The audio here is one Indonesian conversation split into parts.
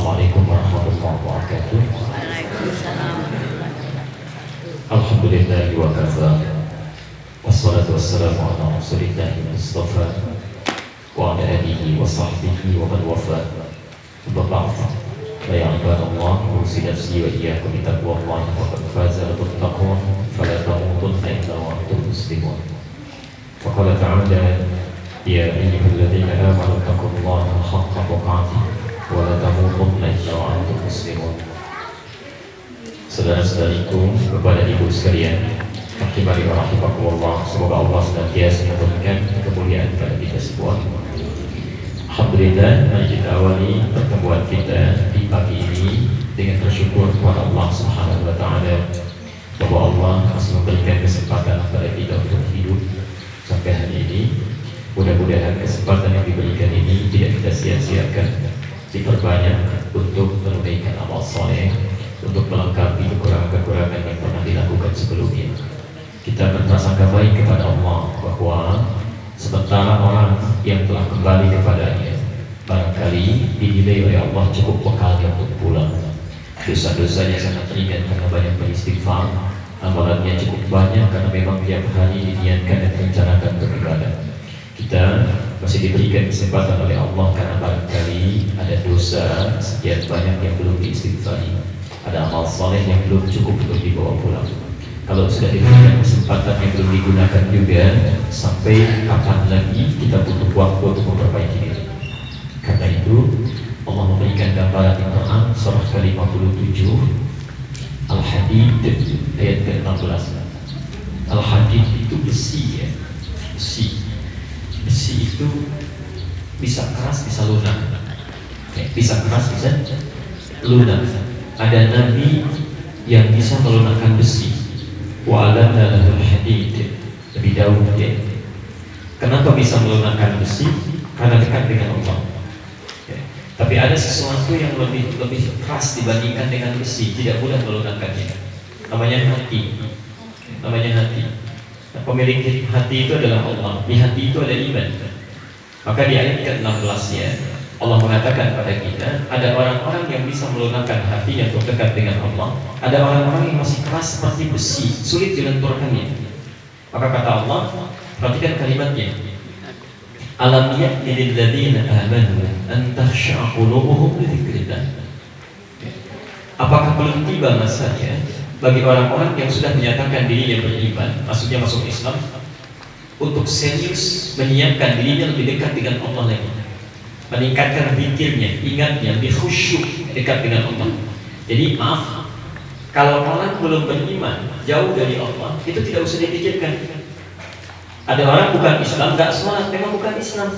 Assalamualaikum warahmatullahi wabarakatuh. Alhamdulillah wa kafa. Wassalatu wassalamu ala Rasulillahi Mustafa wa ala alihi wa sahbihi wa man wafa. Bapak ya ibadallah, usi nafsi wa iyyakum bi taqwallah wa qad faza al-muttaqun fala tamutunna illa wa antum muslimun. Wa qala ta'ala ya ayyuhalladzina amanu taqullaha haqqa tuqatih wa la tamutunna illa wa antum muslimun. Saudara-saudariku, kepada ibu sekalian, rahimani wa rahimakumullah, semoga Allah senantiasa memberikan kemuliaan kepada kita semua. Alhamdulillah, mari kita awali pertemuan kita di pagi ini dengan bersyukur kepada Allah Subhanahu wa taala bahwa Allah masih memberikan kesempatan kepada kita untuk hidup sampai hari ini. Mudah-mudahan kesempatan yang diberikan ini tidak kita sia-siakan, diperbanyak untuk menunaikan amal soleh, untuk melengkapi kekurangan-kekurangan yang pernah dilakukan sebelumnya. Kita berprasangka baik kepada Allah bahwa sementara orang yang telah kembali kepadanya barangkali dinilai oleh Allah cukup bekalnya untuk pulang. Dosa-dosanya sangat ringan karena banyak beristighfar, amalannya cukup banyak karena memang tiap hari diniatkan dan direncanakan beribadah. Kita masih diberikan kesempatan oleh Allah karena barangkali ada dosa sekian banyak yang belum diistighfari, ada amal soleh yang belum cukup untuk dibawa pulang. Kalau sudah diberikan kesempatan yang belum digunakan juga, sampai kapan lagi kita butuh waktu untuk memperbaiki diri. Karena itu Allah memberikan gambaran di Quran surah ke-57 Al-Hadid ayat ke-16. Al-Hadid itu besi ya, besi itu bisa keras bisa lunak, bisa keras bisa lunak. Ada nabi yang bisa melunakkan besi. Wa alanna lahul hadid, Nabi Daud ya. Kenapa bisa melunakkan besi? Karena dekat dengan Allah ya. Tapi ada sesuatu yang lebih keras dibandingkan dengan besi, tidak mudah melunakkannya. Namanya hati. Nah, pemilik hati itu adalah Allah. Di hati itu ada iman. Maka di ayat ke-16 ya, Allah mengatakan pada kita, ada orang-orang yang bisa melunakkan hatinya untuk dekat dengan Allah. Ada orang-orang yang masih keras seperti besi, sulit dilenturkannya. Maka kata Allah, perhatikan kalimatnya, alam ya'ni lil ladzina amanu an takhsha'a qulubuhum li dzikrillah. Apakah belum tiba masanya bagi orang-orang yang sudah menyatakan dirinya beriman, maksudnya masuk Islam, untuk serius menyiapkan dirinya lebih dekat dengan Allah lagi, meningkatkan pikirnya, ingatnya, lebih khusyuk dekat dengan Allah. Jadi maaf, kalau orang belum beriman, jauh dari Allah, itu tidak usah dipikirkan. Ada orang bukan Islam, gak sholat, memang bukan Islam,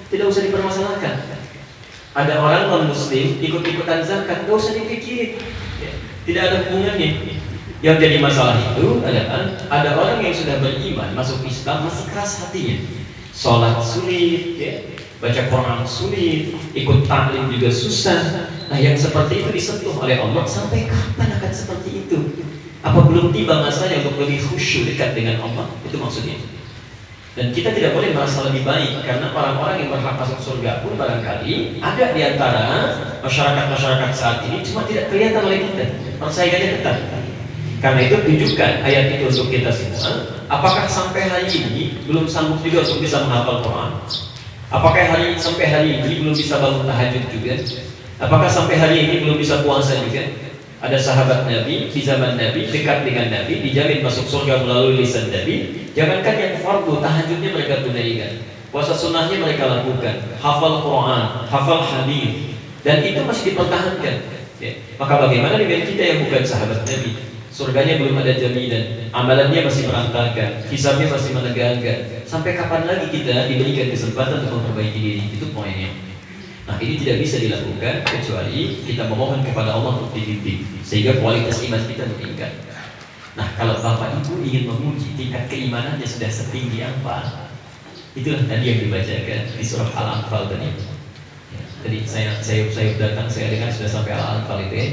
tidak usah dipermasalahkan. Ada orang non-muslim, ikut-ikutan zakat, gak usah dipikirin, tidak ada hubungannya. Yang jadi masalah itu adalah ada orang yang sudah beriman, masuk Islam, masih keras hatinya. Sholat sulit, ya, baca Quran sulit, ikut taklim juga susah. Nah, yang seperti itu disentuh oleh Allah. Sampai kapan akan seperti itu? Apa belum tiba masanya untuk lebih khusyuk dekat dengan Allah? Itu maksudnya. Dan kita tidak boleh merasa lebih baik, karena orang-orang yang berhak masuk surga pun barangkali ada di antara masyarakat saat ini, cuma tidak kelihatan oleh kita. Persaingannya ketat. Karena itu tunjukkan ayat itu untuk kita semua. Apakah sampai hari ini belum sanggup juga untuk bisa menghafal Quran? Apakah sampai hari ini belum bisa bangun tahajud juga? Apakah sampai hari ini belum bisa puasa juga? Ada sahabat Nabi di zaman Nabi, dekat dengan Nabi, dijamin masuk surga melalui lisan Nabi. Jangankan yang fardu, tahajudnya mereka tunaikan, puasa sunnahnya mereka lakukan, hafal Quran, hafal hadis, dan itu masih dipertahankan ya. Maka bagaimana dengan kita yang bukan sahabat Nabi? Surganya belum ada jaminan, amalannya masih berantakan, hisabnya masih menegangkan. Sampai kapan lagi kita diberikan kesempatan untuk memperbaiki diri? Itu poinnya. Nah, ini tidak bisa dilakukan kecuali kita memohon kepada Allah untuk dibimbing, sehingga kualitas iman kita meningkat. Nah, kalau Bapak Ibu ingin menguji tingkat keimanannya sudah setinggi apa, itulah tadi yang dibacakan di surah Al-Anfal tadi. Jadi saya datang, saya dengar sudah sampai Al-Anfal itu ya.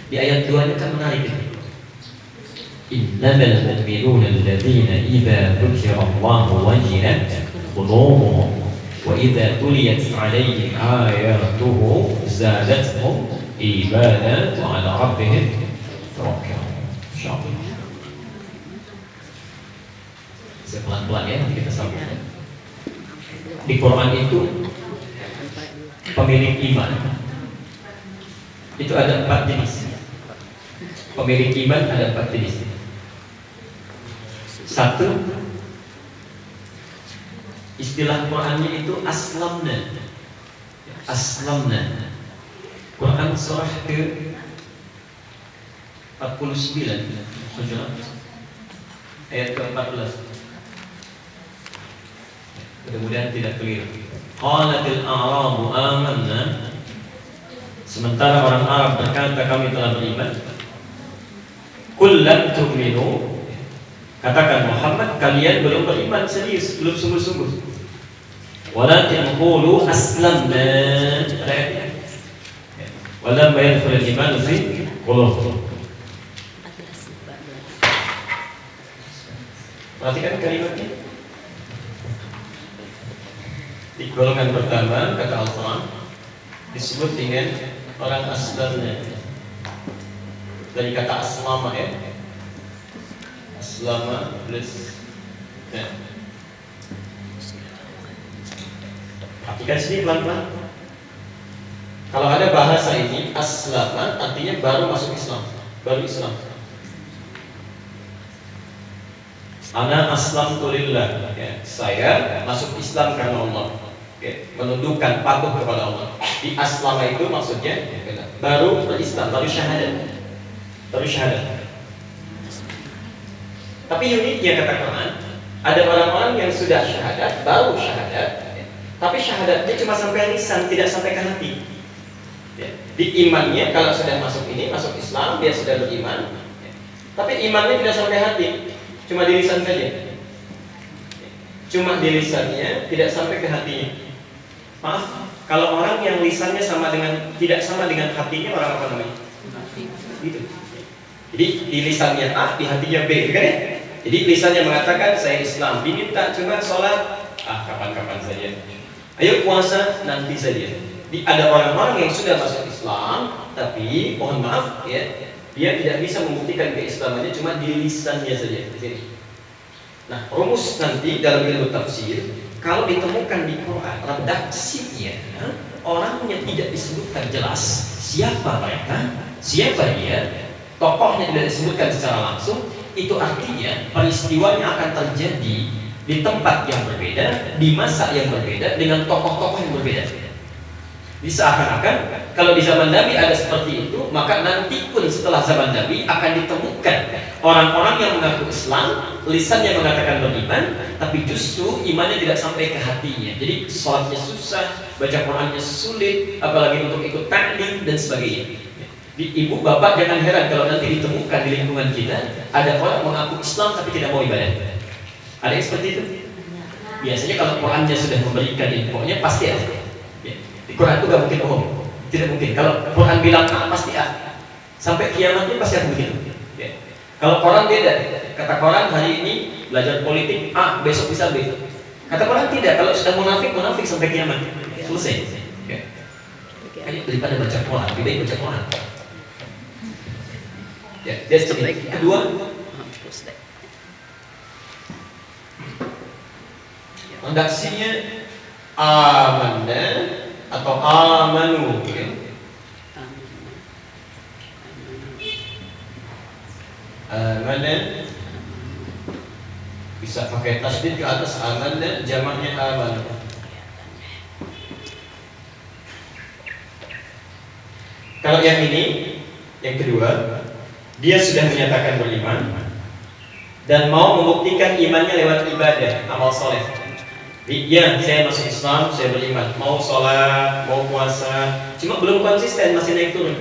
Di ayat 2-nya kan menarik itu. Innamal mu'minuna alladzina idza dzukira Allahu wajilat qulubuhum Wa idza tuliyat 'alaihim ayatuhu zadatuhum imanan wa 'ala rabbihim tawakkalun. Insyaallah. Pelan-pelan ya, nanti kita sambung. Di Quran itu pemilik iman itu ada 4 jenis. Pemilik iman ada 4 jenis. Satu, istilah Qurannya itu aslamna. Aslamna. Quran surah ke 49 Hujurat ayat ke-14. Mudah-mudahan tidak keliru. Qalatil a'rabu amanna. Sementara orang Arab berkata kami telah beriman. Qul lam tu'minu. Katakan Muhammad, kalian belum beriman serius, belum sungguh-sungguh. Walakin qulu aslamna. Walamma yadkhulul iman fi qulubikum. Perhatikan kalimatnya. Di golongan pertama kata Al-Quran disebut dengan orang aslamnya, dari kata aslama ya, aslama plus ya. Perhatikan sini pelan-pelan. Kalau ada bahasa ini aslama artinya baru masuk Islam, baru Islam. Ana aslamtu lillah, ya, saya masuk Islam karena Allah. Oke, menundukkan patuh kepada Allah. Di aslama itu maksudnya baru berislam, baru syahadat. Baru syahadat. Tapi uniknya kata Quran, ada orang-orang yang sudah syahadat, baru syahadat, tapi syahadatnya cuma sampai lisan, tidak sampai ke hati. Ya, di imannya kalau sudah masuk ini, masuk Islam, dia sudah beriman, ya, tapi imannya tidak sampai hati, cuma di lisan saja. Cuma di lisannya, tidak sampai ke hatinya. Maaf, kalau orang yang lisannya sama dengan tidak sama dengan hatinya, orang apa namanya? Gitu. Jadi di lisannya A, di hatinya B, kan ya? Jadi lisannya mengatakan saya Islam, diminta cuma sholat, kapan-kapan saja. Ayo puasa nanti saja. Ada orang-orang yang sudah masuk Islam, tapi mohon maaf ya, dia tidak bisa membuktikan keislamannya cuma di lisannya saja. Nah, rumus nanti dalam ilmu tafsir, kalau ditemukan di Quran redaksinya orangnya tidak disebutkan jelas siapa mereka, siapa dia, tokohnya tidak disebutkan secara langsung, itu artinya peristiwanya akan terjadi di tempat yang berbeda, di masa yang berbeda, dengan tokoh-tokoh yang berbeda. Seakan-akan kalau di zaman Nabi ada seperti itu, maka nanti pun setelah zaman Nabi akan ditemukan orang-orang yang mengaku Islam, lisannya mengatakan beriman, tapi justru imannya tidak sampai ke hatinya. Jadi sholatnya susah, baca Qurannya sulit, apalagi untuk ikut taklim dan sebagainya. Ibu bapak jangan heran kalau nanti ditemukan di lingkungan kita ada orang mengaku Islam tapi tidak mau ibadah. Ada yang seperti itu? Biasanya kalau Qurannya sudah memberikan infonya pasti ada. Di Quran itu gak mungkin bohong, tidak mungkin. Kalau Quran bilang A pasti A, sampai kiamatnya pasti akan begitu. Ya. Kalau Quran beda, kata Quran hari ini belajar politik A, besok bisa B. Kata Quran tidak, kalau sudah munafik sampai kiamat, selesai. Ya. Ayo daripada baca Quran, lebih baik baca Quran. Ya, dia seperti kedua. Redaksinya amanna atau amanu, ya. Amana bisa pakai tasdid ke atas, amana jamaknya amanu. Kalau yang ini, yang kedua, dia sudah menyatakan beriman dan mau membuktikan imannya lewat ibadah, amal soleh. Ya, saya masuk Islam, saya beriman, mau sholat, mau puasa, cuma belum konsisten, masih naik turun.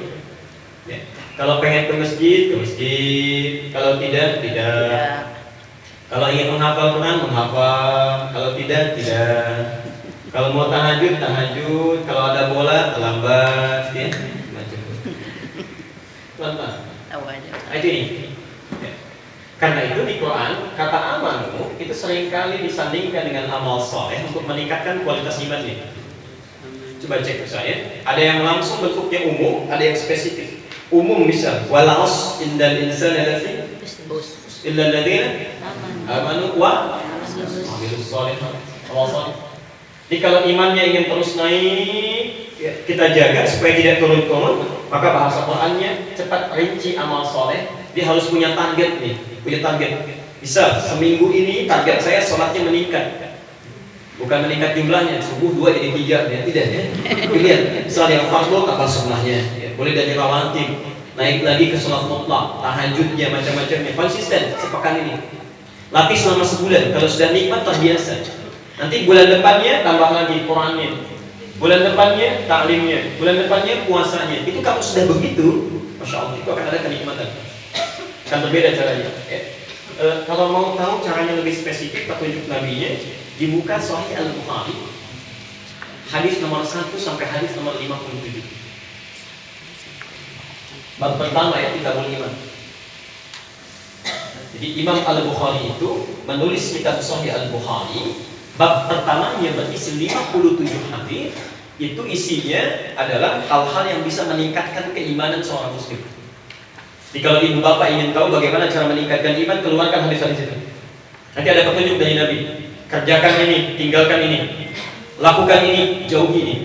Ya. Kalau pengen ke masjid, kalau tidak, tidak. Kalau ingin menghafal Quran, menghafal, kalau tidak, tidak. Kalau mau tahajud, kalau ada bola, terlambat, ya. Macam itu. Pelan-pelan. Itu ini. Ya. Karena itu di Quran kata amanu itu seringkali disandingkan dengan amal soleh untuk meningkatkan kualitas imannya. Coba cek saya, ada yang langsung bentuknya umum, ada yang spesifik. Umum misal, walaus indal insana lafi illa alladziina amanu wa amilus sholihat. Jadi kalau imannya ingin terus naik, ya, kita jaga supaya tidak turun-turun, maka bahasa Qurannya cepat rinci amal soleh. Dia harus punya target nih, punya target. Bisa seminggu ini target saya sholatnya meningkat. Bukan meningkat jumlahnya, subuh 2 jadi 3, ya tidak ya. Lihat, misalnya yang fardu tambah sunnahnya, ya. Boleh dari rawatib, naik lagi ke sholat mutlak, tahajudnya, macam-macamnya, konsisten sepekan ini. Latih selama sebulan, kalau sudah nikmat terbiasa. Nanti bulan depannya tambah lagi Qurannya, bulan depannya taklimnya, bulan depannya puasanya. Itu kalau sudah begitu, masya Allah, itu akan ada kenikmatan. Akan berbeda caranya. Kalau mau tahu caranya lebih spesifik, petunjuk nabinya, dibuka Sahih Al-Bukhari hadis nomor 1 sampai hadis nomor 57. Bab pertama ya 35. Jadi Imam Al-Bukhari itu menulis kitab Sahih Al-Bukhari. Bab pertamanya berisi 57 hadis. Itu isinya adalah hal-hal yang bisa meningkatkan keimanan seorang muslim. Jadi kalau ibu bapak ingin tahu bagaimana cara meningkatkan iman, keluarkan hadis-hadis itu. Nanti ada petunjuk dari Nabi. Kerjakan ini, tinggalkan ini, lakukan ini, jauhi ini.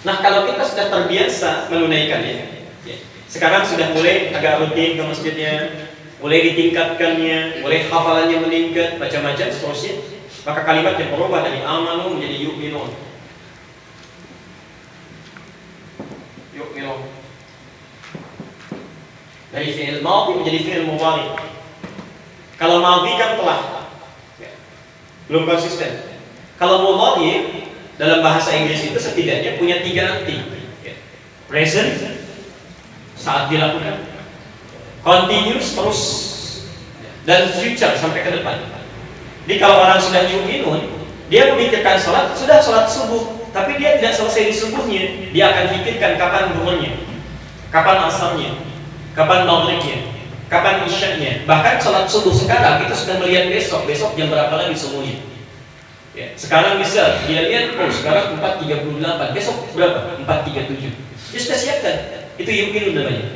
Nah kalau kita sudah terbiasa menunaikannya, sekarang sudah mulai agak rutin ke masjidnya, mulai ditingkatkannya, mulai hafalannya meningkat, macam-macam seterusnya, maka kalimatnya berubah dari amanu menjadi yu'minun. Yu'minun. Dari fi'il madhi menjadi fi'il mudhari. Kalau madhi kan telah, belum konsisten. Kalau mudhari dalam bahasa Inggris itu setidaknya punya 3 arti. Present, saat dilakukan, continuous, terus, dan future, sampai ke depan. Jadi kalau orang sudah yu'minun, dia memikirkan sholat, sudah sholat subuh, tapi dia tidak selesai di subuhnya, dia akan pikirkan kapan zuhurnya, kapan asarnya, kapan maghribnya, kapan isyaknya. Bahkan sholat subuh sekarang kita sudah melihat besok jam berapa lagi subuhnya. Ya, sekarang bisa dia lihat, oh sekarang 4.38, besok berapa? 4.37. Dia sudah siapkan. Itu yu'minun namanya.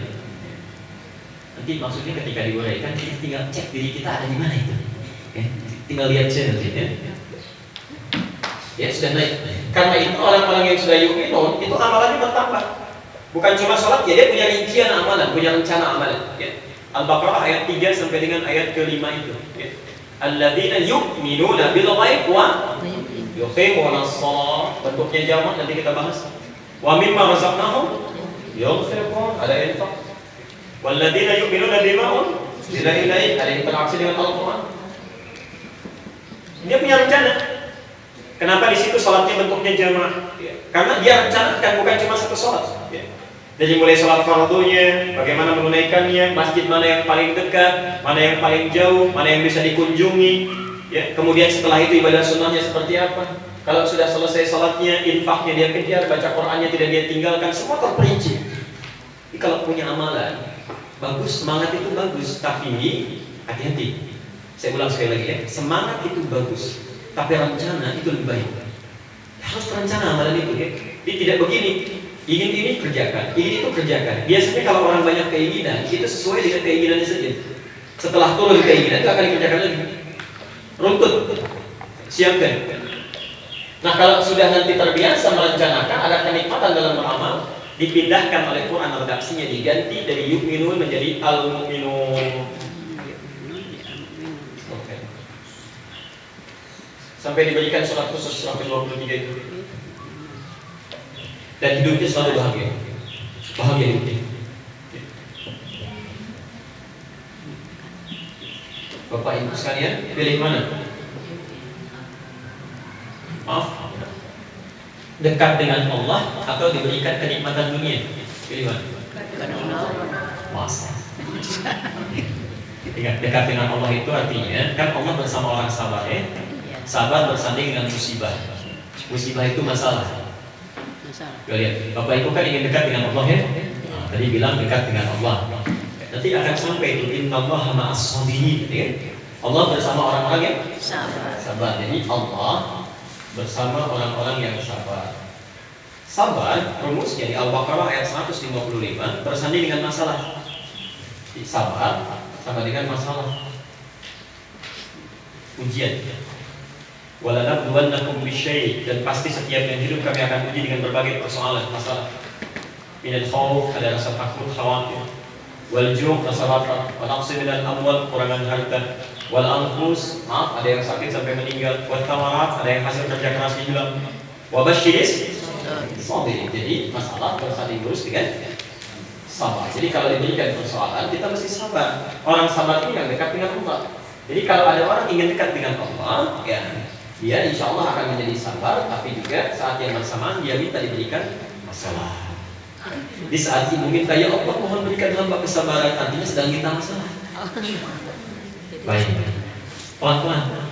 Nanti maksudnya ketika diuraikan kita tinggal cek diri kita ada di mana itu. Ya, tinggal lihat saja nanti ya. Ya sudah naik. Karena itu orang-orang yang sudah yu'minun itu amalannya bertambah. Bukan cuma sholat ya, dia punya rincian amalan, punya rencana amalan. Ya. Al-Baqarah ayat 3 sampai dengan ayat ke-5 itu. Ya. Alladzina yu'minuna bil ghaib wa yuqimuna shalah. Bentuknya jamak nanti kita bahas. Wa mimma razaqnahum yunfiqun, ada infak. Walladzina yu'minuna bima unzila ilaik, ada interaksi dengan Al-Qur'an. Dia punya rencana. Kenapa di situ salatnya bentuknya jamaah? Ya. Karena dia rencanakan bukan cuma satu salat. Ya. Jadi mulai sholat fardunya, bagaimana menunaikannya, masjid mana yang paling dekat, mana yang paling jauh, mana yang bisa dikunjungi, ya. Kemudian setelah itu ibadah sunnahnya seperti apa. Kalau sudah selesai sholatnya, infaknya dia kejar, baca Qurannya tidak dia tinggalkan, semua terperinci. Jadi kalau punya amalan, bagus, semangat itu bagus, tapi hati-hati. Saya ulang sekali lagi ya, semangat itu bagus, tapi rencana itu lebih baik. Harus terencana amalan itu ya. Jadi tidak begini. Ingin ini kerjakan, ingin itu kerjakan. Biasanya kalau orang banyak keinginan, itu sesuai dengan keinginannya saja. Setelah turun keinginan, itu akan dikerjakan lagi. Runtut, siapkan. Nah kalau sudah nanti terbiasa merencanakan, ada kenikmatan dalam beramal, dipindahkan oleh Quran redaksinya, diganti dari yu'minun menjadi al-mu'minun. Sampai diberikan surat khusus surat 23 itu. Dan hidupnya selalu bahagia hidupnya. Bapak Ibu sekalian, pilih mana? Maaf, dekat dengan Allah atau diberikan kenikmatan dunia? Pilih mana? Masa. Dekat dengan Allah itu artinya kan Allah bersama orang sabar ya. Sabar bersanding dengan musibah. Musibah itu masalah. Lihat, Bapak Ibu kan ingin dekat dengan Allah ya? Nah, tadi bilang dekat dengan Allah. Nanti akan sampai itu innallaha ma'as sabirin, gitu kan? Allah bersama orang-orang yang sabar. Jadi Allah bersama orang-orang yang sabar. Sabar rumusnya di Al-Baqarah ayat 155 bersanding dengan masalah. Sabar sama dengan masalah. Ujian. Walanabluwannakum bisyai, dan pasti setiap yang hidup kami akan uji dengan berbagai persoalan, masalah. Minal khauf, ada rasa takut, khawatir. Wal ju', rasa lapar. Wal naqsi minal amwal, kurangan harta. Wal anfus, maaf, ada yang sakit sampai meninggal. Wat thamarat, ada yang hasil kerja keras hilang. Wa basyiris sabirin. Jadi masalah bersanding lurus dengan sabar. Jadi kalau diberikan persoalan, kita mesti sabar. Orang sabar ini yang dekat dengan Allah. Jadi kalau ada orang ingin dekat dengan Allah, ya, dia insya Allah akan menjadi sabar. Tapi juga saat yang bersamaan dia minta diberikan masalah. Di saat ibu minta, ya Allah mohon berikan hamba kesabaran, artinya sedang kita masalah. Baik, pelan-pelan.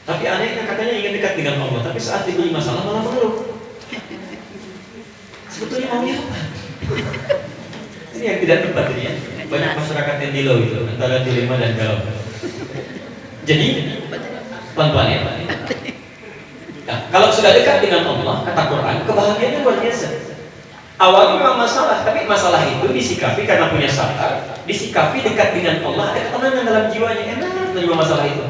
Tapi anehnya katanya ingin dekat dengan Allah, tapi saat diberi masalah malah mengeluh. Sebetulnya maunya apa? Ini yang tidak tepat ini ya. Banyak masyarakat yang dilau itu antara dilema dan galau. Jadi pelan-pelan ya. Nah, kalau sudah dekat dengan Allah, kata Quran, kebahagiaannya luar biasa. Awalnya memang masalah, tapi masalah itu disikapi karena punya sabar, disikapi dekat dengan Allah, ada ketenangan dalam jiwanya, enak menerima masalah itu.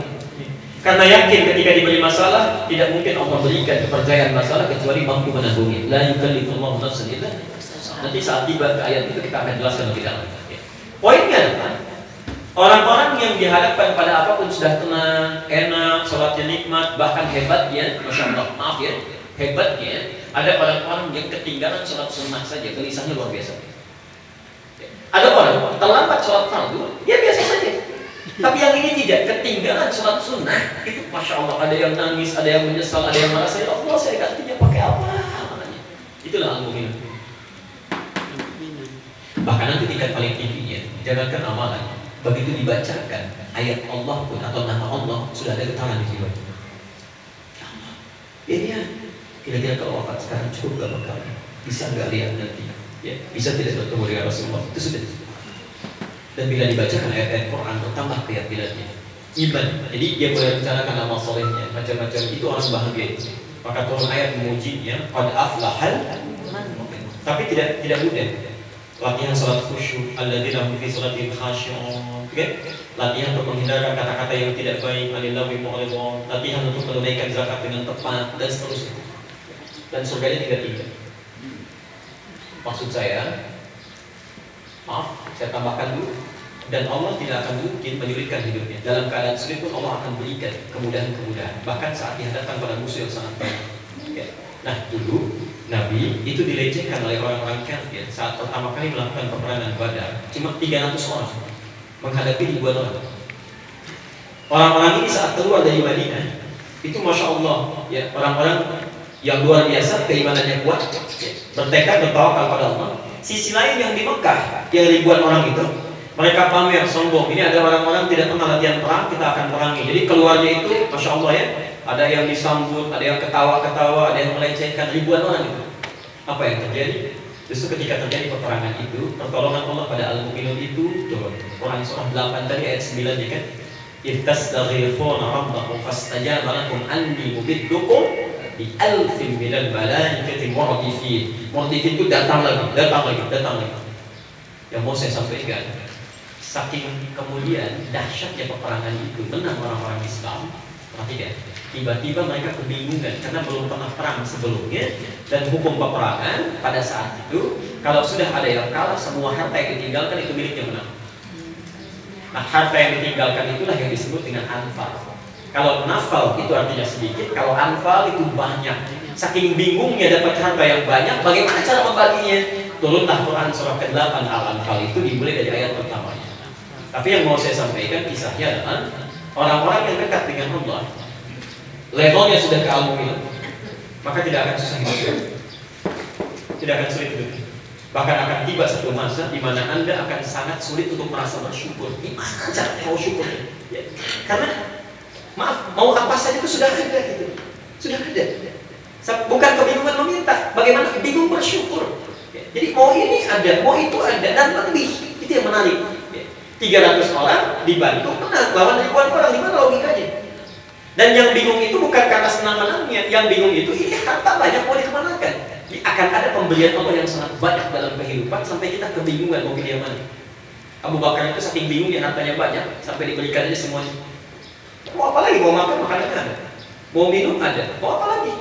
Karena yakin ketika diberi masalah, tidak mungkin Allah berikan kepercayaan masalah kecuali mampu menanggungi. La yukallifullahu nafsan illa. Nanti saat tiba ke ayat itu kita akan jelaskan lebih dalam. Poinnya adalah orang-orang yang dihadapkan pada apapun sudah tenang, enak, sholatnya nikmat, bahkan hebatnya, masya Allah, maaf ya, hebatnya ada orang-orang yang ketinggalan sholat sunnah saja, gelisahnya luar biasa. Ada orang terlambat sholat fardu, ya biasa saja. Tapi yang ini tidak, ketinggalan sholat sunnah itu masya Allah, ada yang nangis, ada yang menyesal, ada yang merasa ya Allah saya gantinya pakai apa? Itulah al-mu'min. Bahkan nanti tingkat paling tingginya, jangankan amalan, begitu dibacakan ayat Allah pun atau nama Allah sudah ada getaran di jiwa. Ya, kira-kira kalau wafat sekarang cukup gak bakal, bisa nggak lihat nanti? Ya, bisa tidak bertemu dengan Rasulullah? Itu sudah. Dan bila dibacakan ayat-ayat Quran bertambah keyakinannya, iman. Jadi dia boleh rencanakan amal solehnya, macam-macam, itu orang bahagia itu. Maka turun ayat memujinya, qad aflahal. Tapi tidak mudah. Latihan salat khusyuk, alladzina hum fi salatihim khashi'un. Latihan untuk menghindarkan kata-kata yang tidak baik, alillahi mu'ridun. Latihan untuk menunaikan zakat dengan tepat dan seterusnya. Dan surganya tiga. Maksud saya, maaf, saya tambahkan dulu. Dan Allah tidak akan mungkin menyulitkan hidupnya. Dalam keadaan sulit pun Allah akan berikan kemudahan-kemudahan. Bahkan saat dihadapkan pada musuh yang sangat baik. Ya. Nah, dulu Nabi itu dilecehkan oleh orang-orang kafir saat pertama kali melakukan peperangan Badar. Cuma 300 orang menghadapi ribuan orang. Orang-orang ini saat keluar dari Madinah, itu masya Allah, ya, orang-orang yang luar biasa, keimanannya kuat, ya, bertekad bertawakal pada Allah. Sisi lain yang di Mekah, yang ribuan orang itu, mereka pamer, sombong. Ini ada orang-orang tidak pernah latihan perang, kita akan perangi. Jadi keluarnya itu, masya Allah ya, ada yang disambut, ada yang ketawa-ketawa, ada yang melecehkan, ribuan orang itu. Apa yang terjadi? Justru ketika terjadi peperangan itu, pertolongan Allah pada al-mu'minun itu turun. Quran surah 8 tadi ayat 9 ya kan? Istastaghifuna rabbakum fastajaba lakum anni mumiddukum bi alfin minal malaikati murdifin. Murdifin itu datang lagi. Yang mau saya sampaikan, saking kemudian dahsyatnya peperangan itu, menang orang-orang Islam. Perhatikan, tiba-tiba mereka kebingungan karena belum pernah perang sebelumnya, dan hukum peperangan pada saat itu kalau sudah ada yang kalah, semua harta yang ditinggalkan itu miliknya menang. Nah, harta yang ditinggalkan itulah yang disebut dengan anfal. Kalau nafal itu artinya sedikit, kalau anfal itu banyak. Saking bingungnya dapat harta yang banyak, bagaimana cara membaginya? Turunlah Quran surah ke-8 Al-Anfal, itu dimulai dari ayat pertamanya. Tapi yang mau saya sampaikan kisahnya adalah orang-orang yang dekat dengan Allah, levelnya sudah ke al-mu'min, maka tidak akan susah hidup, tidak akan sulit hidup. Bahkan akan tiba satu masa di mana Anda akan sangat sulit untuk merasa bersyukur. Gimana caranya mau syukur? Ya. Karena maaf, mau apa saja itu sudah ada gitu. Sudah ada. Bukan kebingungan meminta, bagaimana bingung bersyukur. Ya. Jadi mau ini ada, mau itu ada, dan lebih. Itu yang menarik. 300 orang dibantu menang lawan ribuan orang, di mana logikanya? Dan yang bingung itu bukan karena senang-senangnya, yang bingung itu ini harta banyak mau dikemanakan. Akan ada pemberian Allah yang sangat banyak dalam kehidupan sampai kita kebingungan mau pilih yang mana. Abu Bakar itu saking bingungnya hartanya banyak sampai diberikan aja semuanya. Mau apa lagi? Mau makan, makanannya ada. Mau minum ada. Mau apa lagi?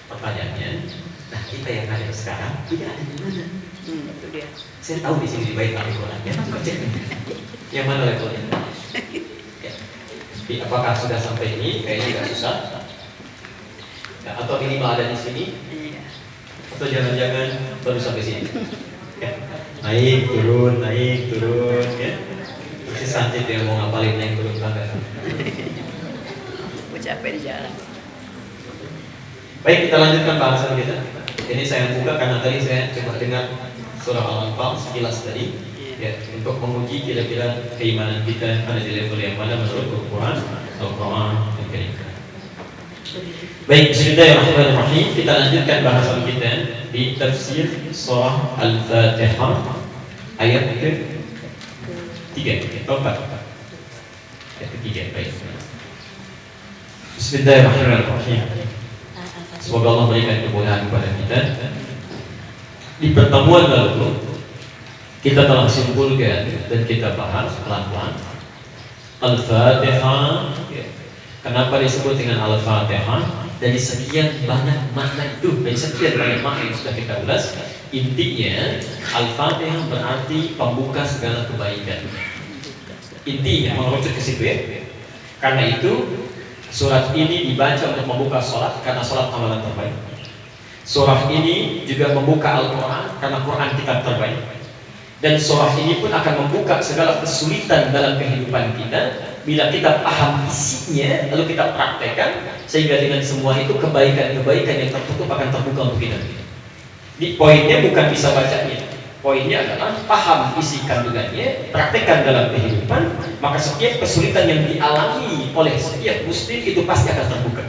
Pertanyaannya, nah kita yang ada sekarang, ini ada di mana? Itu dia. Saya tahu di sini di Bait Al-Quran. Ya, yang mana levelnya? Ya. Apakah sudah sampai ini? Kayaknya nggak susah. Ya, atau minimal ada di sini? Iya. Atau jangan-jangan baru sampai sini? Ya. Naik, turun, ya. Si Sanjit yang mau ngapalin naik turun tangga. Aku capek di jalan. Baik, kita lanjutkan bahasan kita. Ini saya buka karena tadi saya coba dengar surah Al-Anfal sekilas tadi, ya, untuk menguji kira-kira keimanan kita ada di level yang mana menurut Al-Quran Al-Karim. Baik, bismillahirrahmanirrahim. Kita lanjutkan bahasan kita di tafsir surah Al-Fatihah ayat ke-3 atau 4. Ayat ke-3, baik. Bismillahirrahmanirrahim. Semoga Allah berikan kemudahan kepada kita. Di pertemuan lalu kita telah simpulkan dan kita bahas pelan-pelan Al-Fatihah. Kenapa disebut dengan Al-Fatihah? Dari sekian banyak makna itu, dari sekian banyak makna yang sudah kita ulas, intinya Al-Fatihah berarti pembuka segala kebaikan. Intinya mengerucut ke situ ya. Karena itu surat ini dibaca untuk membuka sholat karena sholat amalan terbaik. Surah ini juga membuka Al-Quran karena Quran kitab terbaik. Dan surah ini pun akan membuka segala kesulitan dalam kehidupan kita bila kita paham isinya lalu kita praktekkan, sehingga dengan semua itu kebaikan-kebaikan yang tertutup akan terbuka untuk kita. Di poinnya bukan bisa bacanya, poinnya adalah paham isi kandungannya, praktekkan dalam kehidupan, maka setiap kesulitan yang dialami oleh setiap muslim itu pasti akan terbuka.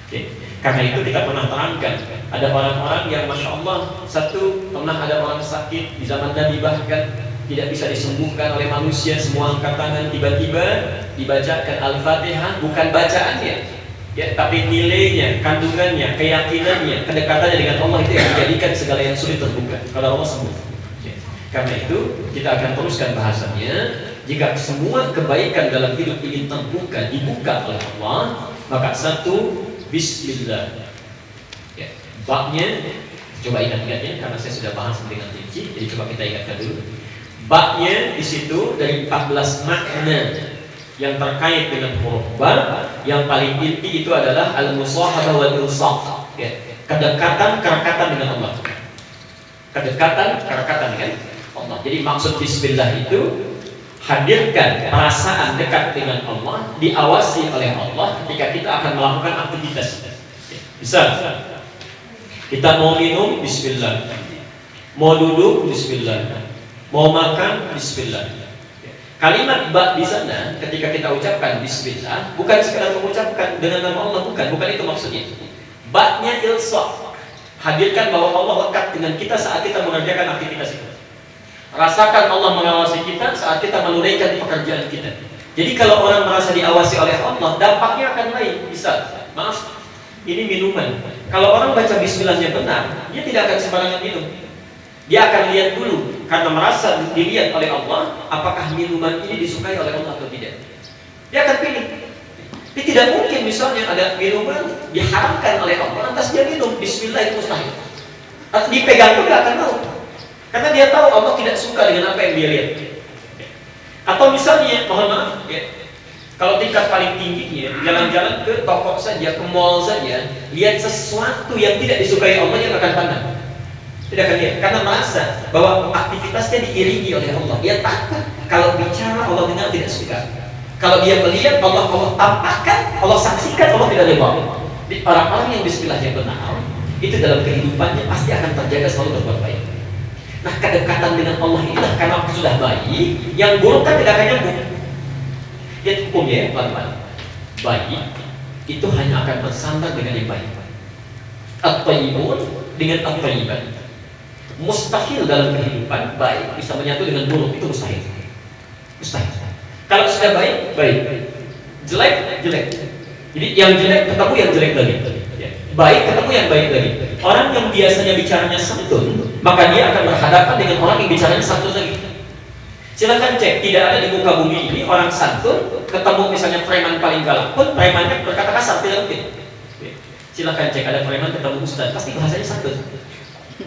Oke. Karena itu kita pernah terangkan, ada orang-orang yang Masya Allah, satu, pernah ada orang sakit di zaman Nabi bahkan tidak bisa disembuhkan oleh manusia, semua angkat tangan, tiba-tiba dibacakan Al-Fatihah, bukan bacaannya ya, tapi nilainya, kandungannya, keyakinannya, kedekatannya dengan Allah itu yang menjadikan segala yang sulit terbuka kalau Allah sembuh. Karena itu kita akan teruskan bahasannya. Jika semua kebaikan dalam hidup ingin terbuka, dibuka oleh Allah, maka satu, Bismillah. Ya, baknya coba ingat-ingatnya karena saya sudah bahas dengan rinci, jadi coba kita ingatkan dulu. Baknya di situ dari 14 makna yang terkait dengan huruf ba, yang paling inti itu adalah al-musahabah wal ilsaq. Ya, kedekatan kerekatan dengan Allah. Kedekatan kerekatan dengan Allah. Jadi maksud Bismillah itu hadirkan perasaan dekat dengan Allah, diawasi oleh Allah ketika kita akan melakukan aktivitas. Misal kita mau minum, Bismillah. Mau duduk, Bismillah. Mau makan, Bismillah. Kalimat ba di sana ketika kita ucapkan Bismillah bukan sekedar mengucapkan dengan nama Allah, bukan itu maksudnya. Ba-nya ilsaq, hadirkan bahwa Allah lekat dengan kita saat kita mengerjakan aktivitas itu. Rasakan Allah mengawasi kita saat kita menunaikan pekerjaan kita. Jadi kalau orang merasa diawasi oleh Allah, dampaknya akan lain. Bisa, maaf, ini minuman. Kalau orang baca Bismillahnya benar, dia tidak akan sembarangan minum. Dia akan lihat dulu, karena merasa dilihat oleh Allah, apakah minuman ini disukai oleh Allah atau tidak. Dia akan pilih. Ini tidak mungkin misalnya ada minuman diharamkan oleh Allah, lantas dia minum, Bismillah itu mustahil. Dipegang pun tidak akan mau. Karena dia tahu Allah tidak suka dengan apa yang dia lihat. Atau misalnya, mohon maaf, ya, kalau tingkat paling tingginya, jalan-jalan ke toko saja, ke mall saja, lihat sesuatu yang tidak disukai Allah, yang akan pandang. Tidak akan lihat, karena merasa bahwa aktivitasnya diiringi oleh Allah. Dia takut kalau bicara Allah dengar tidak suka. Kalau dia melihat Allah tampakkan, Allah saksikan, Allah tidak rela. Orang-orang yang Bismillahnya benar, itu dalam kehidupannya pasti akan terjaga selalu berbuat baik. Nah, kedekatan dengan Allah inilah karena sudah baik, yang buruk kan tidak akan nyambung. Lihat hukumnya ya, teman-teman. Baik itu hanya akan bersandar dengan yang baik. At-thayyibun dengan at-thayyiban. Mustahil dalam kehidupan baik bisa menyatu dengan buruk, itu mustahil. Mustahil. Kalau sudah baik, baik. Jelek, jelek. Jadi yang jelek ketemu yang jelek lagi. Baik ketemu yang baik lagi. Orang yang biasanya bicaranya santun, maka dia akan berhadapan dengan orang yang bicaranya santun lagi. Silakan cek, tidak ada di muka bumi ini orang santun ketemu misalnya preman paling galak pun premannya berkata kasar, tidak mungkin. Silakan cek, ada preman ketemu ustaz, pasti bahasanya santun.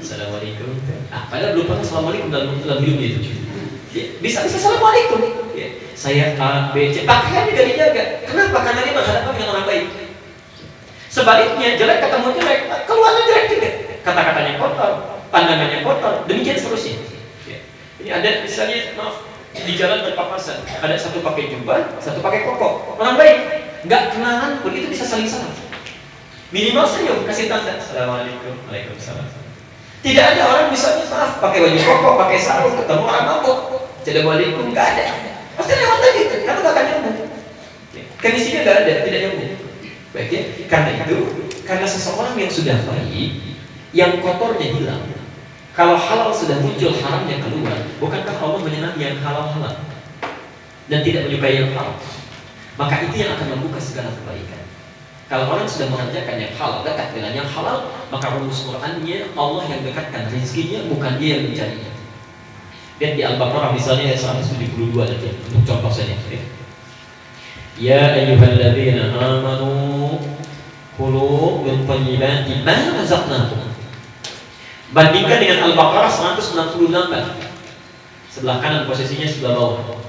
Assalamualaikum. Padahal belum pernah assalamualaikum dalam hidupnya itu. Bisa assalamualaikum. Saya A, B, C. Pakaiannya gak dijaga. Kenapa? Karena dia berhadapan dengan orang baik. Sebaliknya, jelek ketemu jelek, keluarnya jelek juga. Kata-katanya kotor, pandangannya kotor, demikian seterusnya. Ini ada misalnya, maaf, di jalan berpapasan, ada satu pakai jubah, satu pakai koko. Orang baik, nggak kenalan pun itu bisa saling salam. Minimal senyum, kasih tanda. Assalamualaikum, waalaikumsalam. Tidak ada orang misalnya maaf pakai baju koko, pakai sarung, ketemu orang mabuk. Assalamualaikum, nggak ada. Pasti lewat aja, karena nggak akan nyambung. Kondisinya nggak ada, tidak nyambung. Baik ya, karena itu, karena seseorang yang sudah baik, yang kotornya hilang. Kalau halal sudah muncul, haramnya keluar. Bukankah Allah menyenangi yang halal-halal dan tidak menyukai yang haram? Maka itu yang akan membuka segala kebaikan. Kalau orang sudah mengerjakan yang halal, dekat dengan yang halal, maka rumus Qur'annya Allah yang dekatkan rezekinya, bukan dia yang mencarinya. Lihat di Al-Baqarah misalnya ayat 172 nanti, untuk contoh saja. Ya ayyuhalladzina amanu kulu min thayyibati ma razaqnakum. Bandingkan dengan Al-Baqarah 198. Sebelah kanan posisinya sebelah bawah.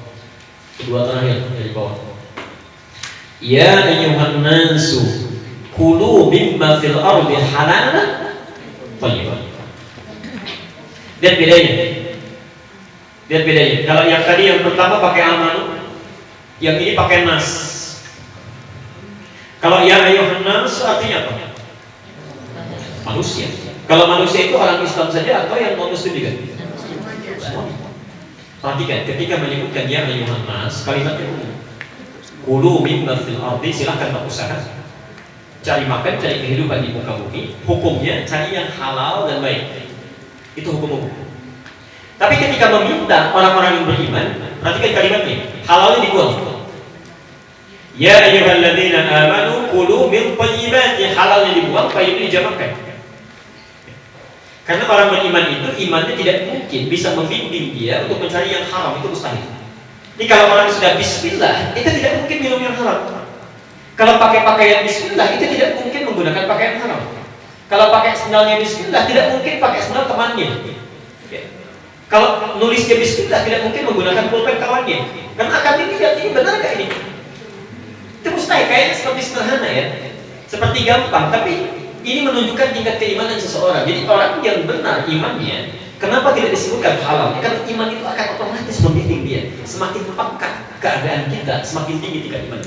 Kedua terakhir dari bawah. Ya ayyuhan nasu kulu mimma fil ardi halalan thayyiban. Lihat bedanya. Lihat bedanya. Kalau yang tadi yang pertama pakai amanu, yang ini pakai nas. Kalau ya ayyuhan nasu artinya apa? Manusia. Kalau manusia itu orang Islam saja atau yang non Muslim juga? Perhatikan, ketika menyebutkan ya ayyuhan nas, kalimatnya umum. Kulu mimma fil ardi, silahkan berusaha cari makan, cari kehidupan di muka bumi. Hukumnya cari yang halal dan baik. Itu hukum. Tapi ketika meminta orang-orang yang beriman, perhatikan kalimatnya, halalnya dibuang. Ya ayyuhalladzina amanu kulu min thayyibati, halalnya dibuang, thayyibnya dijamakkan. Karena orang beriman itu imannya tidak mungkin bisa membimbing dia untuk mencari yang haram, itu mustahil. Jadi kalau orang sudah bismillah, itu tidak mungkin minum yang haram. Kalau pakai pakaian bismillah, itu tidak mungkin menggunakan pakaian haram. Kalau pakai sendalnya bismillah, tidak mungkin pakai sendal temannya. Kalau nulisnya bismillah, tidak mungkin menggunakan pulpen kawannya. Karena akan dilihat, ini benar gak ini? Itu mustahil, kayaknya seperti sederhana ya. Seperti gampang, tapi ini menunjukkan tingkat keimanan seseorang. Jadi orang yang benar imannya, kenapa tidak disebutkan halal? Karena iman itu akan otomatis membimbing dia. Semakin pekat keadaan kita, semakin tinggi tingkat iman.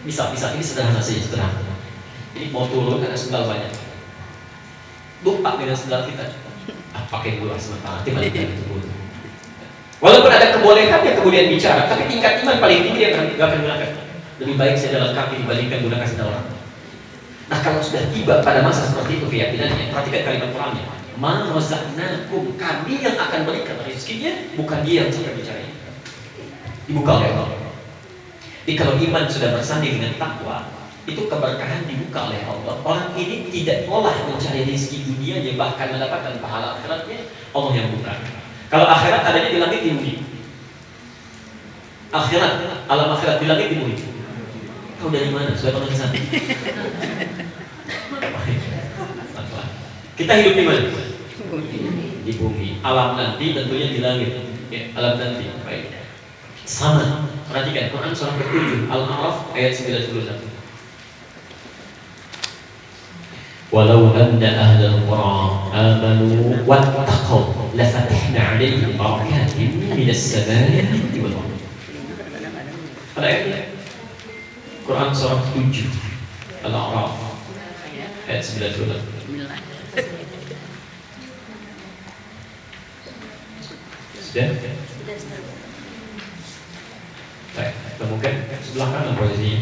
Bisa, ini sederhana saja, sederhana. Ini mau turun ada sendal banyak. Lupa dengan sendal kita. Pakai bola sementara, tiba-tiba itu bola. Walaupun ada kebolehan yang kemudian bicara, tapi tingkat iman paling tinggi dia akan gunakan. Lebih baik saya jalan kaki dibandingkan gunakan sendal orang. Nah kalau sudah tiba pada masa seperti itu keyakinannya, perhatikan kalimat Qur'annya. Ma razaqnakum, kami yang akan berikan rezekinya, bukan dia yang sampai bicara. Dibuka oleh Allah. Jadi kalau iman sudah bersanding dengan takwa, itu keberkahan dibuka oleh Allah. Orang ini tidak olah mencari rezeki dunianya, bahkan mendapatkan pahala akhiratnya, Allah yang buka. Kalau akhirat adanya di langit, di bumi. Akhirat, alam akhirat di langit, di bumi. Tahu dari mana? Sudah pernah kesana? Kita hidup di mana? Di bumi. Alam nanti tentunya di langit. Ya, alam nanti. Baik. Sama. Perhatikan Quran surah ke-7 Al-A'raf ayat 91. Walau anna ahlal qura amanu wattaqaw lafatahna 'alaihim barakatin minas samaa'i wal ardh. Ada ayatnya. Quran surah 7 Al-A'raf ayat 91. Sudah? Baik, temukan sebelah kanan posisinya.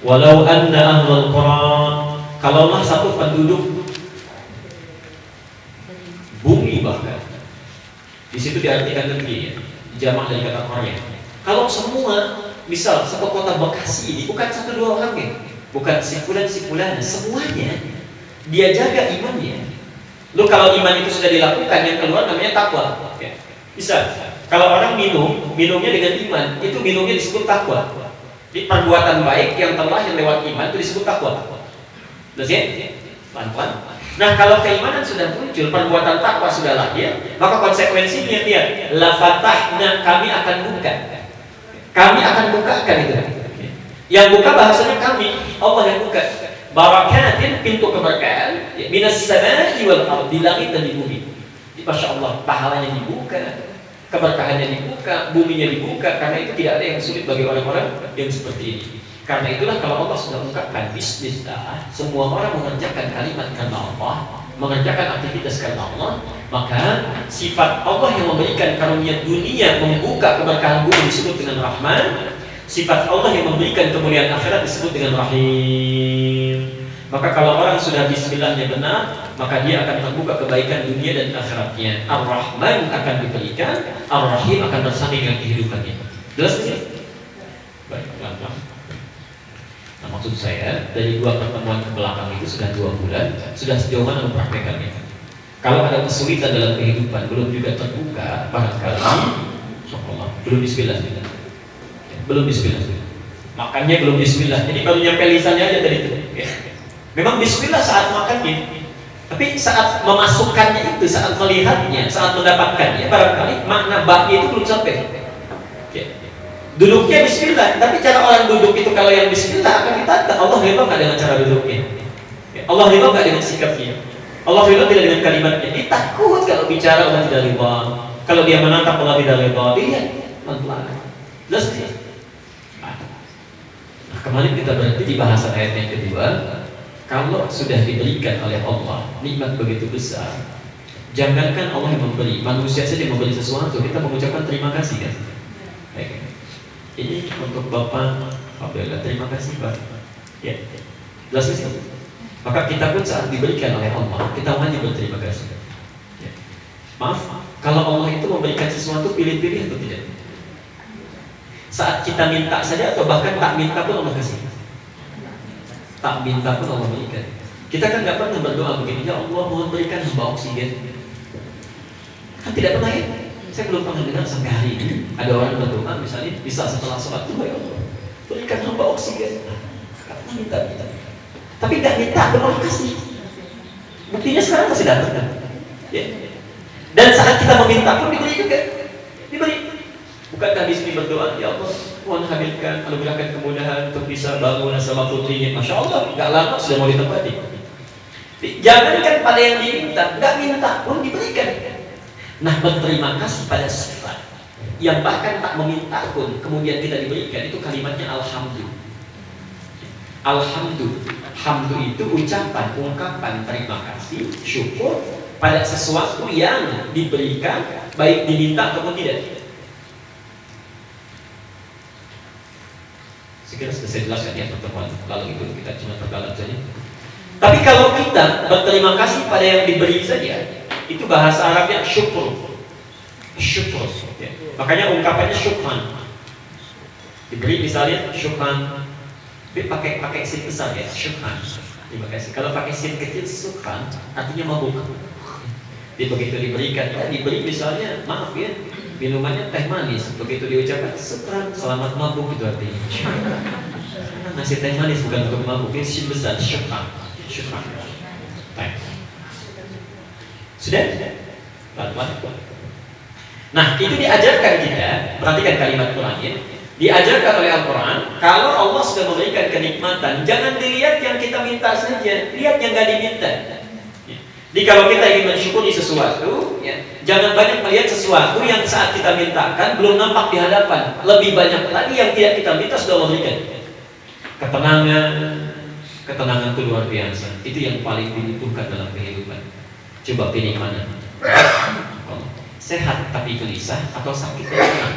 Walau anna ahlul qura, kalaulah satu penduduk Di situ diartikan negeri, ya, jamak dari kata Korea. Kalau semua, misal satu kota Bekasi ini bukan satu dua orang ya, bukan sifulan semuanya dia jaga imannya. Lu kalau iman itu sudah dilakukan, yang keluar namanya takwa. Ya. Bisa. Kalau orang minumnya dengan iman, itu minumnya disebut takwa. Di perbuatan baik yang terlahir lewat iman itu disebut takwa. Terus ya? Pelan-pelan. Nah, kalau keimanan sudah muncul, perbuatan takwa sudah lahir, maka konsekuensinya dia la fatahna, kami akan buka. Kami akan bukakan itu. Yang buka bahasanya kami, Allah yang buka. Barakatin, pintu keberkahan, minas sama'i wal ardh, di langit dan di bumi. Masya Allah, pahalanya dibuka, keberkahannya dibuka, buminya dibuka. Karena itu tidak ada yang sulit bagi orang-orang yang seperti ini. Karena itulah kalau Allah sudah mengungkapkan bismillah, semua orang mengerjakan kalimat karena Allah, mengerjakan aktivitas karena Allah, maka sifat Allah yang memberikan karunia dunia, membuka keberkahan bumi disebut dengan Rahman. Sifat Allah yang memberikan kemuliaan akhirat disebut dengan Rahim. Maka kalau orang sudah bismillahnya benar, maka dia akan terbuka kebaikan dunia dan akhiratnya. Ar-Rahman akan diberikan, Ar-Rahim akan bersanding dengan kehidupannya. Jelas tidak? Baik, pelan-pelan. Nah, maksud saya dari 2 pertemuan ke belakang itu sudah 2 bulan, sudah sejauh mana mempraktekannya? Kalau ada kesulitan dalam kehidupan belum juga terbuka, barangkali, insyaallah belum bismillah, belum bismillah. Makannya belum bismillah, jadi baru nyampe lisannya aja tadi itu. Ya. Memang bismillah saat makannya, tapi saat memasukkannya itu, saat melihatnya, saat mendapatkannya, barangkali makna baknya itu belum sampai. Ya. Duduknya bismillah, tapi cara orang duduk itu kalau yang bismillah akan ditantang. Allah ridho nggak dengan cara duduknya? Allah ridho nggak dengan sikapnya? Allah ridho tidak dengan kalimatnya? Dia takut kalau bicara Allah tidak ridho. Kalau dia menantang Allah tidak ridho, dilihat pelan-pelan. Jelas sih. Nah, kemarin kita berhenti di bahasan ayat yang kedua. Kalau sudah diberikan oleh Allah nikmat begitu besar, jangankan Allah yang memberi, manusia saja yang memberi sesuatu, kita mengucapkan terima kasih kan? Baik. Ini untuk Bapak Abdullah, terima kasih Pak. Ya, jelas sih. Maka kita pun saat diberikan oleh Allah, kita wajib berterima kasih. Ya. Maaf, kalau Allah itu memberikan sesuatu pilih-pilih atau tidak? Saat kita minta saja atau bahkan tak minta pun Allah kasih. Tak minta pun Allah berikan. Kita kan nggak pernah berdoa begini, ya Allah mohon berikan hamba oksigen. Kan tidak pernah ya? Saya belum pernah dengar sampai hari ini ada orang berdoa misalnya bisa setelah sholat itu ya Allah berikan hamba oksigen. Karena minta. Tapi nggak minta, Allah kasih. Buktinya sekarang masih datang kan? Ya. Dan saat kita meminta pun diberi juga. Diberi. Bukankah di sini berdoa, ya Allah mohon hadirkan, anugerahkan kemudahan untuk bisa bangun sama putrinya. Masya Allah, nggak lama sudah mau ditempati. Jangankan pada yang diminta, nggak minta pun diberikan. Nah, berterima kasih pada sifat yang bahkan tak meminta pun kemudian kita diberikan, itu kalimatnya alhamdulillah. Alhamdulillah. Hamdu itu ucapan, ungkapan terima kasih, syukur pada sesuatu yang diberikan, baik diminta ataupun tidak. Sekira sudah saya jelaskan ya pertemuan lalu itu, kita cuma perdalam saja. Tapi kalau kita berterima kasih pada yang diberi saja, itu bahasa Arabnya syukur. Syukur. Ya. Makanya ungkapannya syukran. Diberi misalnya syukran, tapi pakai sin besar ya, syukran. Terima kasih. Kalau pakai sin kecil syukran, artinya mabuk. Jadi begitu diberikan, ya, diberi misalnya maaf ya, minumannya teh manis, begitu diucapkan syukran, selamat mabuk itu artinya. Karena ngasih teh manis bukan untuk mabuk, ini sin besar, syukran. Syukran. Baik. Sudah? Pelan-pelan. Nah, itu diajarkan kita, perhatikan kalimat Quran. Diajarkan oleh Al-Quran, kalau Allah sudah memberikan kenikmatan, jangan dilihat yang kita minta saja, lihat yang gak diminta. Jadi kalau kita ingin mensyukuri sesuatu, ya, jangan banyak melihat sesuatu yang saat kita mintakan belum nampak di hadapan. Lebih banyak lagi yang tidak kita minta sudah Allah berikan. Ketenangan itu luar biasa. Itu yang paling dibutuhkan dalam kehidupan. Coba pilih mana? Sehat tapi gelisah atau sakit tapi tenang?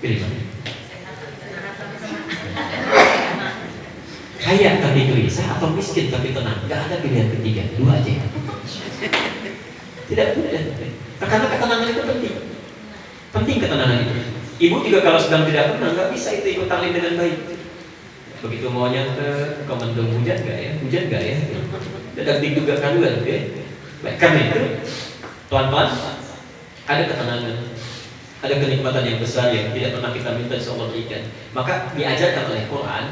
Pilih mana? Kaya tapi gelisah atau miskin tapi tenang? Gak ada pilihan ketiga, dua aja. Tidak mudah. Karena ketenangan itu penting. Penting ketenangan itu. Ibu juga kalau sedang tidak tenang nggak bisa itu ikut taklim dengan baik. Begitu maunya ke mendung, hujan nggak ya? Hujan nggak ya? Dadak juga kanduan, ya. Baik, karena itu pelan-pelan ada ketenangan, ada kenikmatan yang besar yang tidak pernah kita minta insya Allah berikan. Maka diajarkan oleh Quran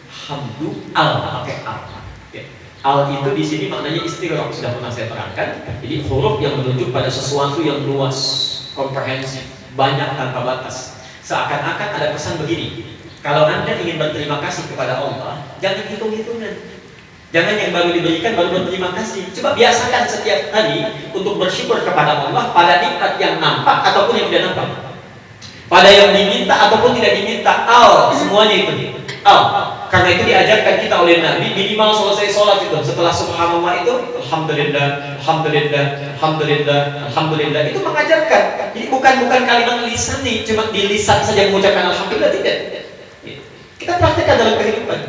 hamdu al, pakai al. Ya. Al itu di sini maknanya istighraq, sudah pernah saya terangkan. Jadi huruf yang menunjuk pada sesuatu yang luas, komprehensif, banyak tanpa batas. Seakan-akan ada pesan begini: kalau Anda ingin berterima kasih kepada Allah, jangan hitung-hitungan. Jangan yang baru diberikan baru berterima kasih. Coba biasakan setiap hari untuk bersyukur kepada Allah pada nikmat yang nampak ataupun yang tidak nampak, pada yang diminta ataupun tidak diminta. Semuanya itu karena itu diajarkan kita oleh Nabi, minimal selesai sholat itu setelah subhanallah itu alhamdulillah, alhamdulillah, alhamdulillah, alhamdulillah, itu mengajarkan. Jadi bukan kalimat lisan nih, cuma di lisan saja mengucapkan alhamdulillah, tidak. Kita praktekkan dalam kehidupan.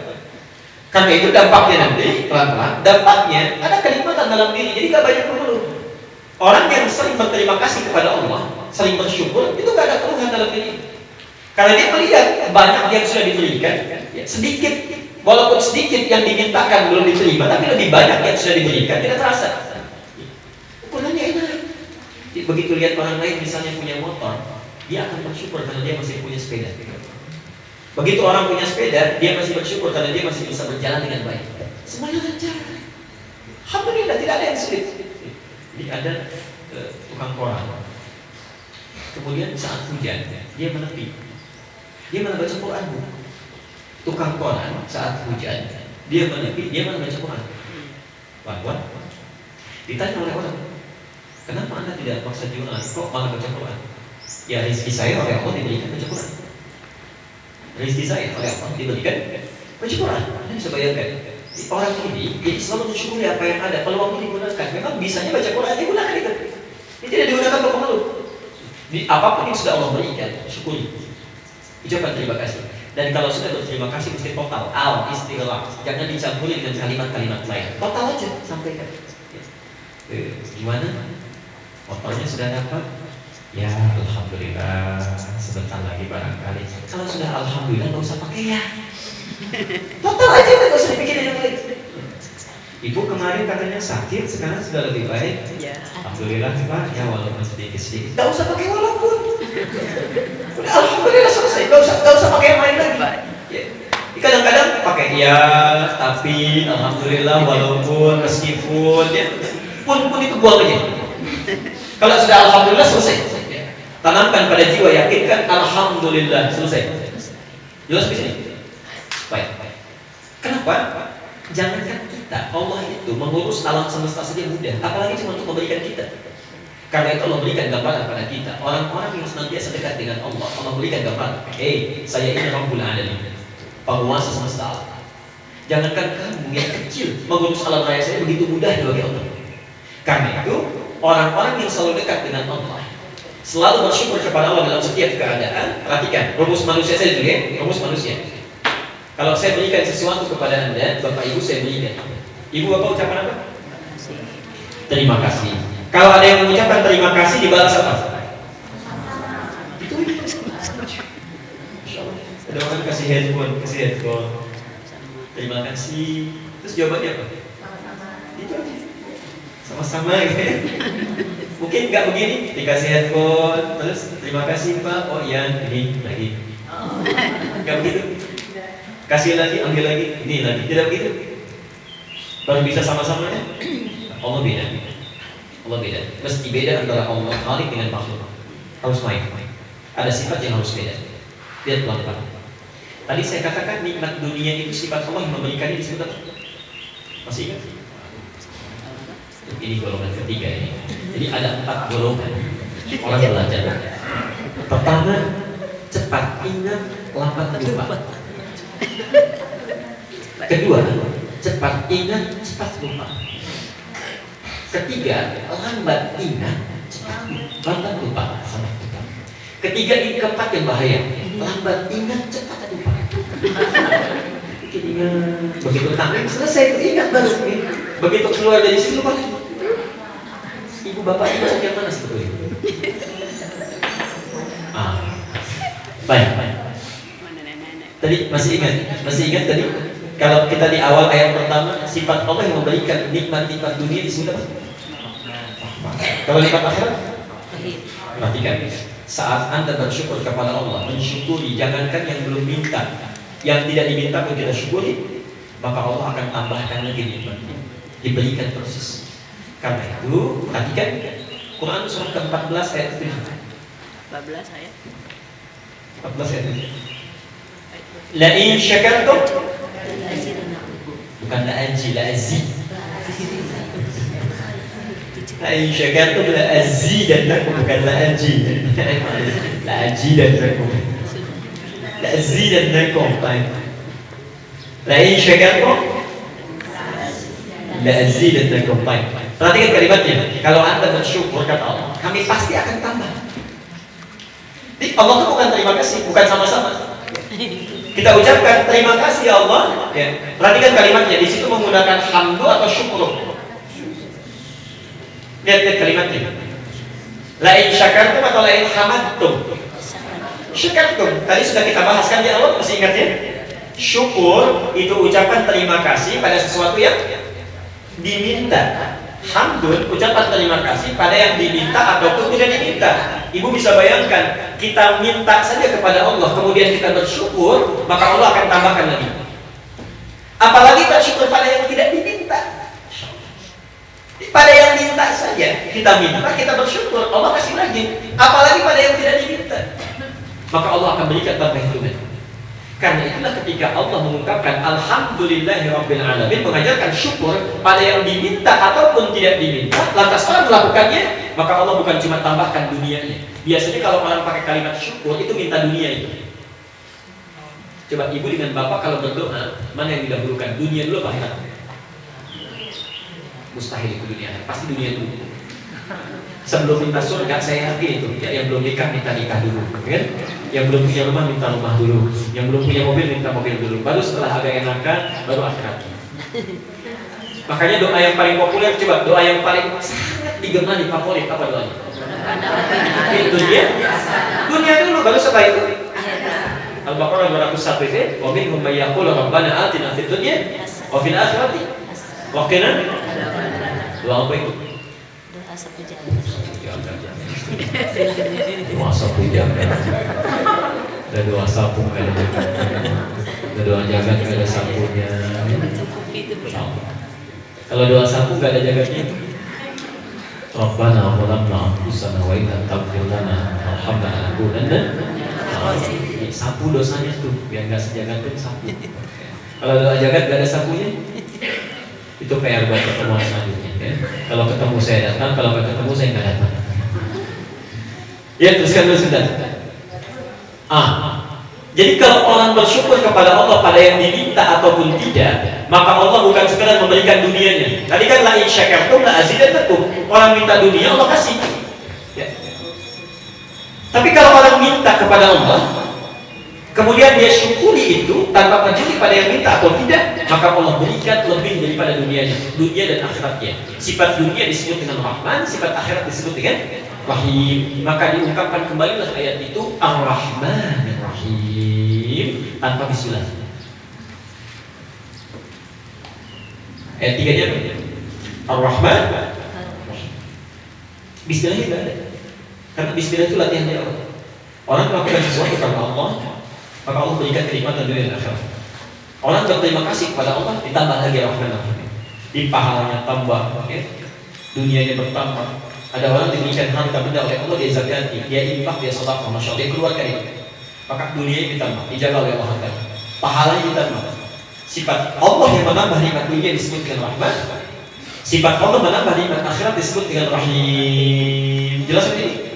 Karena itu dampaknya nanti pelan-pelan, dampaknya ada kenikmatan dalam diri. Jadi gak banyak mengeluh. Orang yang sering berterima kasih kepada Allah, sering bersyukur, itu gak ada keluhan dalam diri. Karena dia melihat banyak yang sudah diberikan, ya, sedikit, walaupun sedikit yang dimintakan belum diterima, tapi lebih banyak yang sudah diberikan tidak terasa. Ukurannya enak. Jadi, begitu lihat orang lain misalnya punya motor, dia akan bersyukur karena dia masih punya sepeda. Begitu orang punya sepeda, dia masih bersyukur karena dia masih bisa berjalan dengan baik. Semuanya lancar. Alhamdulillah, tidak ada yang sulit. Jadi ada tukang koran. Kemudian saat hujan, dia menepi. Dia malah baca Quran. Tukang koran saat hujan, dia menepi, dia malah baca Quran. Wan, ditanya oleh orang, kenapa Anda tidak paksa jualan, kok malah baca Quran? Ya rezeki saya oleh Allah diberikan baca Quran. Rezeki saya oleh Allah diberikan baca Quran. Anda bisa bayangkan, orang ini jadi selalu mensyukuri apa yang ada. Kalau waktu digunakan, memang bisanya baca Quran, digunakan itu. Ini tidak digunakan untuk mengeluh. Di apapun yang sudah Allah berikan, syukuri. Ucapkan terima kasih. Dan kalau sudah berterima kasih mesti total, istighraq. Jangan dicampuri dengan kalimat-kalimat lain. Total aja sampaikan. Gimana? Motornya sudah dapat? Ya, alhamdulillah. Sebentar lagi barangkali. Kalau sudah alhamdulillah, nggak usah pakai ya. Total aja, nggak usah dipikirin yang lain. Ibu kemarin katanya sakit, sekarang sudah lebih baik. Ya. Alhamdulillah Pak, ya walaupun sedikit-sedikit. Nggak usah pakai walaupun. Udah alhamdulillah selesai. Nggak usah pakai yang lain lagi. Ya. Kadang-kadang pakai ya, tapi alhamdulillah walaupun meskipun ya, pun itu buang aja. Kalau sudah alhamdulillah selesai. Tanamkan pada jiwa, yakinkan alhamdulillah, selesai. Jelas di sini? Baik. Kenapa? Jangankan kita, Allah itu mengurus alam semesta saja mudah, apalagi cuma untuk memberikan kita. Karena itu Allah berikan gambaran pada kita. Orang-orang yang senantiasa dekat dengan Allah, Allah berikan gambaran. Saya ini Rabbul Alamin, penguasa semesta alam. Jangankan kamu yang kecil mengurus alam raya saya begitu mudah bagi Allah. Karena itu orang-orang yang selalu dekat dengan Allah, selalu bersyukur kepada Allah dalam setiap keadaan. Perhatikan rumus manusia saya dulu ya, rumus manusia. Kalau saya berikan sesuatu kepada Anda, Bapak Ibu saya berikan. Ibu Bapak ucapan apa? Terima kasih. Kalau ada yang mengucapkan terima kasih dibalas apa? Itu. Ada orang kasih handphone. Terima kasih. Terus jawabannya apa? Itu aja. Sama-sama ya. Mungkin nggak begini, dikasih handphone, terus terima kasih Pak. Oh iya, ini lagi. Nggak begitu. Kasih lagi, ambil lagi, ini lagi. Tidak begitu. Baru bisa sama-sama ya. Allah beda. Mesti beda antara Allah Khalik dengan makhluk. Harus main. Ada sifat yang harus beda. Lihat pelan-pelan. Tadi saya katakan nikmat dunia itu sifat Allah yang memberikannya disebut apa? Masih ingat? Ini golongan ketiga ini. Jadi ada 4 golongan orang belajar. Pertama, cepat ingat, lambat lupa. Kedua, cepat ingat, cepat lupa. Ketiga, lambat ingat, lambat lupa. Ketiga, ini keempat yang bahaya. Lambat ingat, cepat lupa. Begitu tampil selesai ingat baru. Begitu keluar dari situ lupa. Ibu bapak itu yang mana sebetulnya? Baik. Tadi masih ingat tadi kalau kita di awal ayat pertama sifat Allah yang memberikan nikmat-nikmat dunia disebut apa? Kalau nikmat akhirat? Perhatikan, saat Anda bersyukur kepada Allah, mensyukuri, jangankan yang belum minta, yang tidak diminta pun kita syukuri, maka Allah akan tambahkan lagi nikmatnya, diberikan proses. Karena itu, perhatikan Quran surah ke-14 ayat 7. 14 ayat. 14 ayat 7. La in syakartum, bukan la aji, la azi. La in syakartum la azidannakum, bukan la aji. La azidannakum. La azidannakum. La in syakartum la azidannakum. Perhatikan kalimatnya. Kalau Anda bersyukur kata Allah, kami pasti akan tambah. Jadi Allah itu bukan terima kasih, bukan sama-sama. Kita ucapkan terima kasih ya Allah. Ya. Perhatikan kalimatnya, di situ menggunakan hamdu atau syukur. Lihat kalimatnya. La in syakartum atau la in hamadtum. Syakartum. Tadi sudah kita bahaskan di awal, masih ingat ya? Syukur itu ucapan terima kasih pada sesuatu yang diminta. Hamdun, ucapan terima kasih pada yang diminta ataupun tidak diminta. Ibu bisa bayangkan, kita minta saja kepada Allah, kemudian kita bersyukur, maka Allah akan tambahkan lagi. Apalagi bersyukur pada yang tidak diminta. Pada yang minta saja, kita minta, kita bersyukur, Allah kasih lagi. Apalagi pada yang tidak diminta, maka Allah akan berikan tambah itu. Karena itulah ketika Allah mengungkapkan Alhamdulillahirabbil alamin, mengajarkan syukur pada yang diminta ataupun tidak diminta, lantas orang melakukannya, maka Allah bukan cuma tambahkan dunianya. Biasanya kalau orang pakai kalimat syukur itu minta dunia itu. Coba ibu dengan bapak kalau berdoa, mana yang didahulukan? Dunia dulu apa akhirat? Mustahil itu dunia, pasti dunia dulu. Sebelum minta surga, saya yakin itu ya, yang belum nikah minta nikah dulu, kan? Yang belum punya rumah minta rumah dulu, yang belum punya mobil minta mobil dulu, baru setelah agak enakan baru akhirat. Makanya doa yang paling populer, coba doa yang paling sangat digemari, favorit apa doanya? Dunia dulu, baru setelah itu Al-Baqarah 201 itu, wa minhum may yaqulu rabbana atina fid dunya wa fil akhirati wa qina. Doa apa itu? Doa sapu jagat. Doa sapu jagat. Ada doa sapu nggak ada jagatnya. Ada doa jagat nggak ada sapunya. Kalau doa sapu nggak ada jagatnya. Rabbana zalamna anfusana wa in lam taghfir lana wa tarhamna lanakunanna. Sapu dosanya tuh, biar nggak sejagat tuh sapu. Kalau doa jagat nggak ada sapunya, itu PR buat pertemuan selanjutnya. Ya. Kalau ketemu saya datang, kalau nggak ketemu saya nggak datang. Ya, teruskan dulu sudah. Jadi kalau orang bersyukur kepada Allah pada yang diminta ataupun tidak, maka Allah bukan sekedar memberikan dunianya. Tadi kan la in syakartum la azidannakum. Orang minta dunia Allah kasih. Ya. Tapi kalau orang minta kepada Allah, kemudian dia syukuri itu tanpa peduli pada yang minta atau tidak, maka Allah berikan lebih daripada dunianya, dunia dan akhiratnya. Sifat dunia disebut dengan Rahman, sifat akhirat disebut dengan Rahim. Maka diungkapkan kembalilah ayat itu Ar-Rahman Ar-Rahim tanpa bismillah. Ayat 3-nya Ar-Rahman bismillahnya tidak ada. Karena bismillah itu latihan dari Allah. Orang melakukan sesuatu karena Allah, maka Allah berikan kenikmatan dunia dan akhirat. Orang berterima kasih kepada Allah, ditambah lagi Rahman Rahim. Di pahalanya tambah, ya. Dunianya bertambah. Ada orang diberikan harta benda oleh Allah, dia zakati, dia infak, dia sedekah, masya Allah, dia keluarkan itu. Maka dunianya ditambah, dijaga oleh Allah harta. Pahalanya ditambah. Sifat Allah yang menambah nikmat dunia disebut dengan Rahman. Sifat Allah menambah nikmat akhirat disebut dengan Rahim. Jelas ini?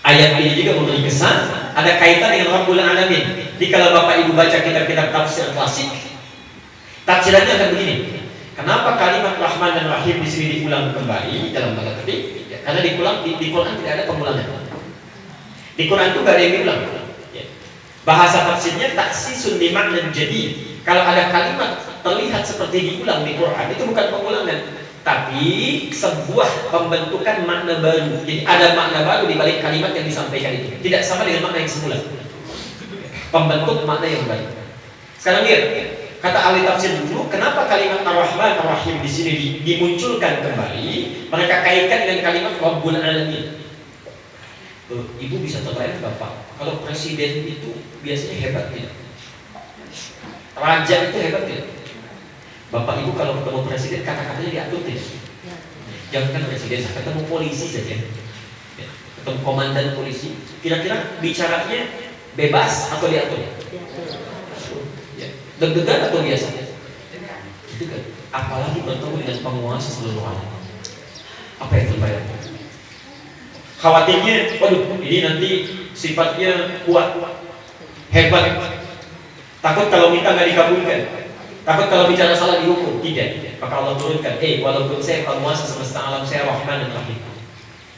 Ayat ini juga memberi kesan ada kaitan dengan Rabbul Alamin. Jadi kalau Bapak Ibu baca kitab-kitab tafsir klasik, tafsirannya akan begini. Kenapa kalimat Rahman dan Rahim di sini diulang kembali dalam tanda petik? Ya, karena di Quran tidak ada pengulangan. Di Quran itu nggak ada yang diulang. Ya. Bahasa tafsirnya taksisun bi makna jadi. Kalau ada kalimat terlihat seperti diulang di Quran, itu bukan pengulangan, tapi sebuah pembentukan makna baru. Jadi ada makna baru di balik kalimat yang disampaikan itu. Tidak sama dengan makna yang semula. pembentuk makna yang baik. Sekarang lihat, kata ahli tafsir dulu, kenapa kalimat Ar-Rahman Ar-Rahim di sini dimunculkan kembali? Mereka kaitkan dengan kalimat Rabbul Alamin. Ibu bisa terbayang Bapak, kalau presiden itu biasanya hebat tidak? Raja itu hebat tidak? Bapak Ibu kalau ketemu presiden kata-katanya diatur tidak? Jangan presiden, ketemu polisi saja, ketemu komandan polisi, kira-kira bicaranya bebas atau diatur? Deg-degan atau biasa? Itu kan. Apalagi bertemu dengan penguasa seluruh alam. Apa yang terbayang? Khawatirnya, waduh, ini nanti sifatnya kuat, hebat. Takut kalau minta nggak dikabulkan. Takut kalau bicara salah dihukum. Tidak. Maka Allah turunkan, walaupun saya penguasa semesta alam, saya Rahman dan Rahim.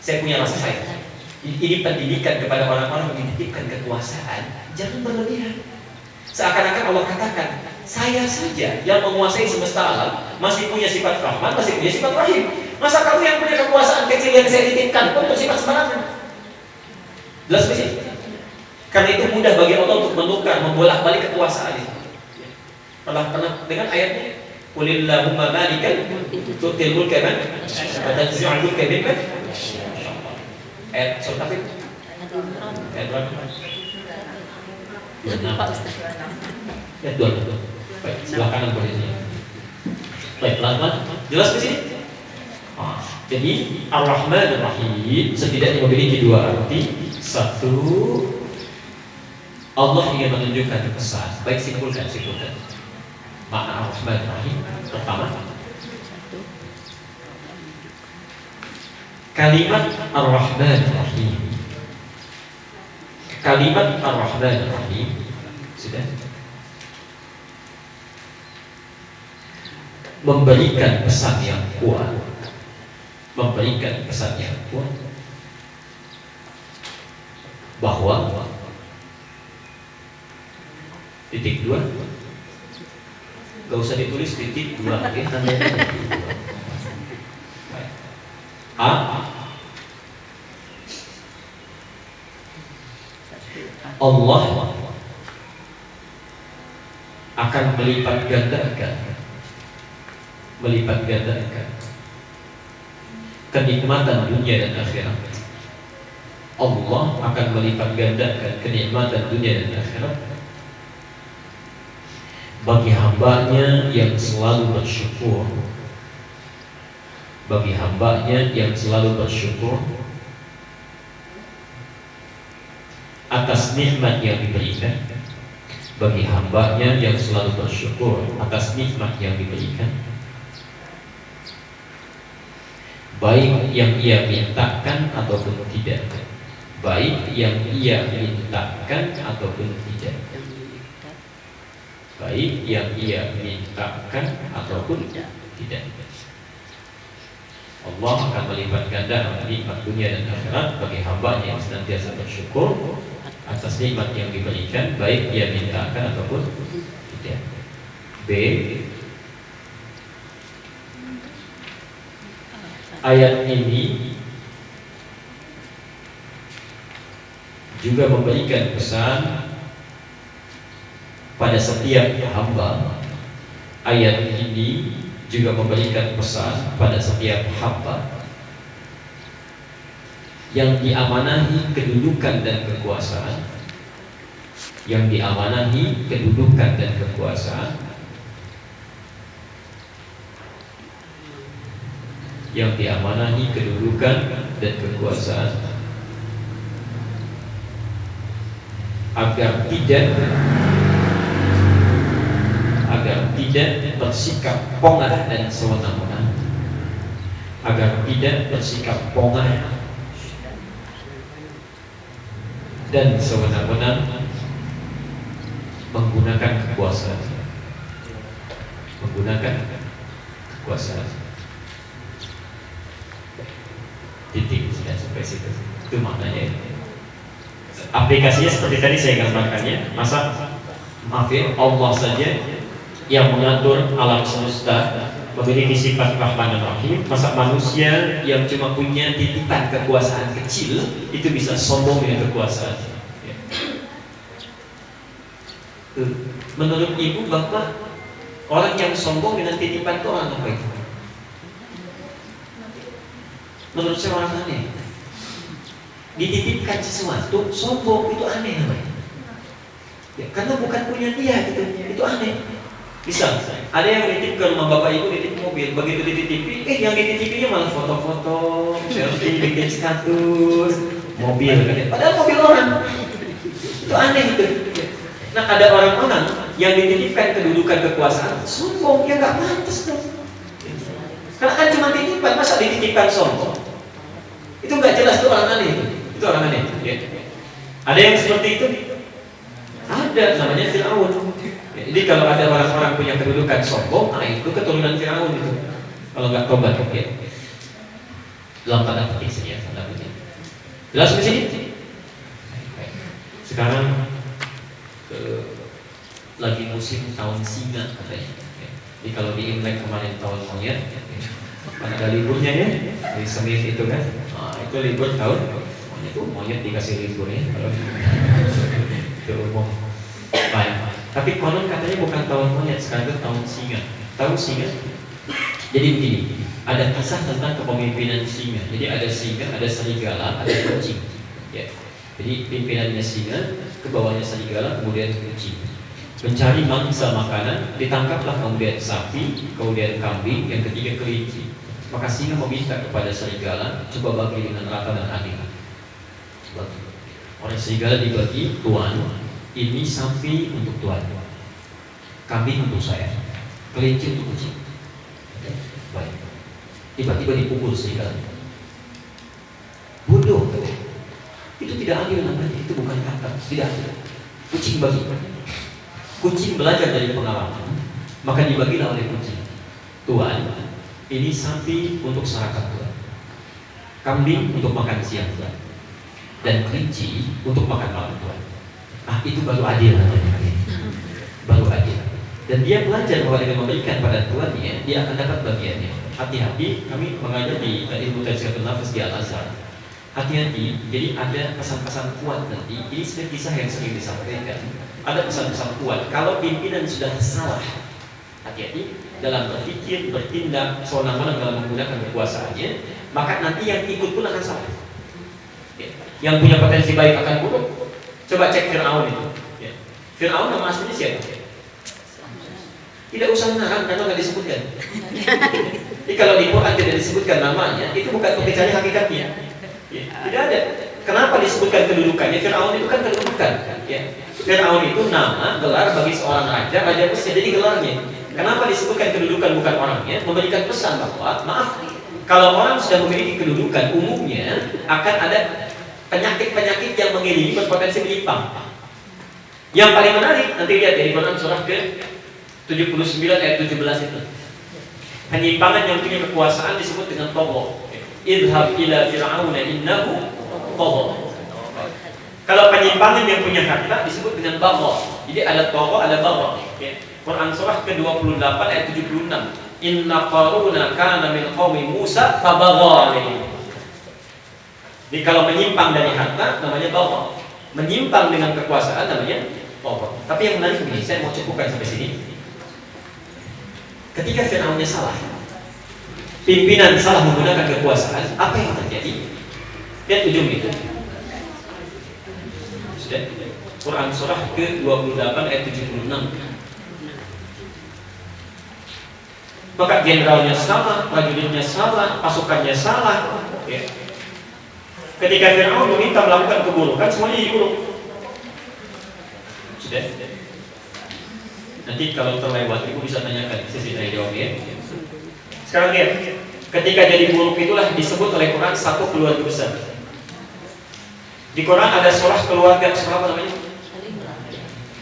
Saya punya rasa sayang. Ini pendidikan kepada orang-orang yang dititipkan kekuasaan. Jangan berlebihan. Seakan-akan Allah katakan, saya saja yang menguasai semesta alam, masih punya sifat Rahman, masih punya sifat Rahim. Masa kamu yang punya kekuasaan kecil yang saya titipkan pun bersifat sembarangan? Jelas sih? Karena itu mudah bagi Allah untuk menukar, membolak-balik kekuasaan itu. Pernah dengan ayatnya, Qulillahumma malikal tu'til mulka man wa tanzi'ul mulka mimman. Ayat surat apa itu? Ayat berapa? Pak Ustaz. Ayat 2. Baik, sebelah kanan posisinya. Baik, pelan-pelan. Jelas di sini? Jadi Ar-Rahman Ar-Rahim setidaknya memiliki dua arti. Satu, Allah ingin menunjukkan pesan. Baik, simpulkan. Makna Ar-Rahman Ar-Rahim pertama, kalimat Ar-Rahman Ar-Rahim. Kalimat Ar-Rahman Ar-Rahim sudah memberikan pesan yang kuat. Bahwa titik 2 gak usah ditulis titik 2 Allah akan melipat gandakan kenikmatan dunia dan akhirat. Allah akan melipat gandakan kenikmatan dunia dan akhirat bagi hambanya yang selalu bersyukur. Atas nikmat yang diberikan. Bagi hambanya yang selalu bersyukur atas nikmat yang diberikan, baik yang ia mintakan ataupun tidak. Allah akan melipat ganda nikmat dunia dan akhirat bagi hambanya yang senantiasa bersyukur atas nikmat yang diberikan, baik ia mintakan ataupun tidak. B. Ayat ini juga memberikan pesan pada setiap hamba. Ayat ini juga memberikan pesan pada setiap hamba yang diamanahi kedudukan dan kekuasaan, agar tidak bersikap pongah dan sewenang-wenang, menggunakan kekuasaan. Titik sudah sampai situ. Itu maknanya. Aplikasinya seperti tadi saya gambarkannya. Allah saja yang mengatur alam semesta, memiliki sifat Rahman dan Rahim. Masa manusia yang cuma punya titipan kekuasaan kecil itu bisa sombong dengan kekuasaan. Menurut ibu bapak, orang yang sombong dengan titipan itu orang apa itu? Menurut saya orang aneh. Dititipkan sesuatu, sombong itu aneh namanya. Ya, karena bukan punya dia gitu, itu aneh. Misal, ada yang nitip ke rumah bapak ibu, nitip mobil, begitu dititipi, yang dititipinya malah foto-foto, selfie, bikin status, mobil, padahal mobil orang. Itu aneh itu. Nah, ada orang-orang yang dititipkan kedudukan kekuasaan, sombong, ya nggak pantas dong. Karena kan cuma titipan, masa dititipkan sombong? Itu nggak jelas, itu orang aneh itu orang aneh. Ya. Ada yang seperti itu? Ada, namanya Fir'aun. Ya, jadi kalau ada orang-orang punya kedudukan sombong, nah itu keturunan Fir'aun itu. Kalau nggak tobat, ya. Dalam tanda petik saja, tanda petik. Jelas di sini? Sekarang lagi musim tahun singa katanya. Ya. Jadi kalau di Imlek kemarin tahun monyet, kan ada liburnya ya, di Senin itu kan. Nah, itu libur tahun monyet dikasih libur ya. Kalau itu umum. Baik. Tapi konon katanya bukan tahun monyet, sekarang itu tahun singa. Tahun singa. Jadi begini, ada kisah tentang kepemimpinan singa. Jadi ada singa, ada serigala, ada kucing. Ya. Jadi pimpinannya singa, ke bawahnya serigala, kemudian kucing. Mencari mangsa makanan, ditangkaplah kemudian sapi, kemudian kambing, yang ketiga kelinci. Maka singa meminta kepada serigala, coba bagi dengan rata dan adil. Oleh serigala dibagi, tuan, ini sapi untuk tuan, kambing untuk saya, kelinci untuk kucing. Baik. Tiba-tiba dipukul serigala. Bodoh, itu tidak adil namanya, itu bukan kata, tidak adil. Kucing bagi. Kucing belajar dari pengalaman, maka dibagilah oleh kucing. Tuan, ini sapi untuk sarapan tuan, kambing untuk makan siang tuan, dan kelinci untuk makan malam tuan. Ah, itu baru adil namanya, baru adil. Dan dia belajar bahwa dengan memberikan pada tuannya, dia akan dapat bagiannya. Hati-hati, kami mengajar di ilmu tazkiyatun nafas di Al-Azhar. Hati-hati, jadi ada pesan-pesan kuat nanti. Ini sebenarnya kisah yang sering disampaikan. Ada pesan-pesan kuat. Kalau pimpinan sudah salah, hati-hati dalam berpikir, bertindak, sewenang-wenang dalam menggunakan kekuasaannya, maka nanti yang ikut pun akan salah. Ya. Yang punya potensi baik akan buruk. Coba cek Fir'aun itu. Ya. Fir'aun nama aslinya siapa? Tidak usah mengarang karena nggak disebutkan. Jadi kalau di Quran tidak disebutkan namanya, itu bukan untuk dicari hakikatnya. Ya, tidak ada. Kenapa disebutkan kedudukannya? Fir'aun itu kan kedudukan. Ya. Fir'aun itu nama, gelar bagi seorang raja, raja Mesir. Jadi gelarnya. Kenapa disebutkan kedudukan bukan orangnya? Memberikan pesan bahwa, maaf, kalau orang sudah memiliki kedudukan, umumnya akan ada penyakit-penyakit yang mengiringi berpotensi menyimpang. Yang paling menarik, nanti lihat dari Quran surah ke 79 ayat 17 itu. Penyimpangan yang punya kekuasaan disebut dengan tagha. Idhab ila fir'auna innahu tagha. Kalau penyimpangan yang punya harta disebut dengan bagha. Jadi ada tagha, ada bagha. Quran surah ke-28 ayat 76. Inna qaruna kana min qaumi Musa fabagha alaihim. Jadi kalau menyimpang dari harta namanya bagha. Menyimpang dengan kekuasaan namanya tagha. Tapi yang menarik begini, saya mau cukupkan sampai sini. Ketika Fir'aunnya salah, pimpinan salah menggunakan kekuasaan, apa yang terjadi? Lihat ujung itu. Sudah. Quran surah ke-28 ayat 76. Maka jenderalnya salah, prajuritnya salah, pasukannya salah. Ya. Ketika Fir'aun meminta melakukan keburukan, semuanya diburuk. Sudah. Nanti kalau terlewat, ibu bisa tanyakan, saya tidak jawab ya. Sekarang lihat, ketika jadi buruk itulah disebut oleh Quran satu keluarga besar. Di Quran ada surah keluarga, surah apa namanya?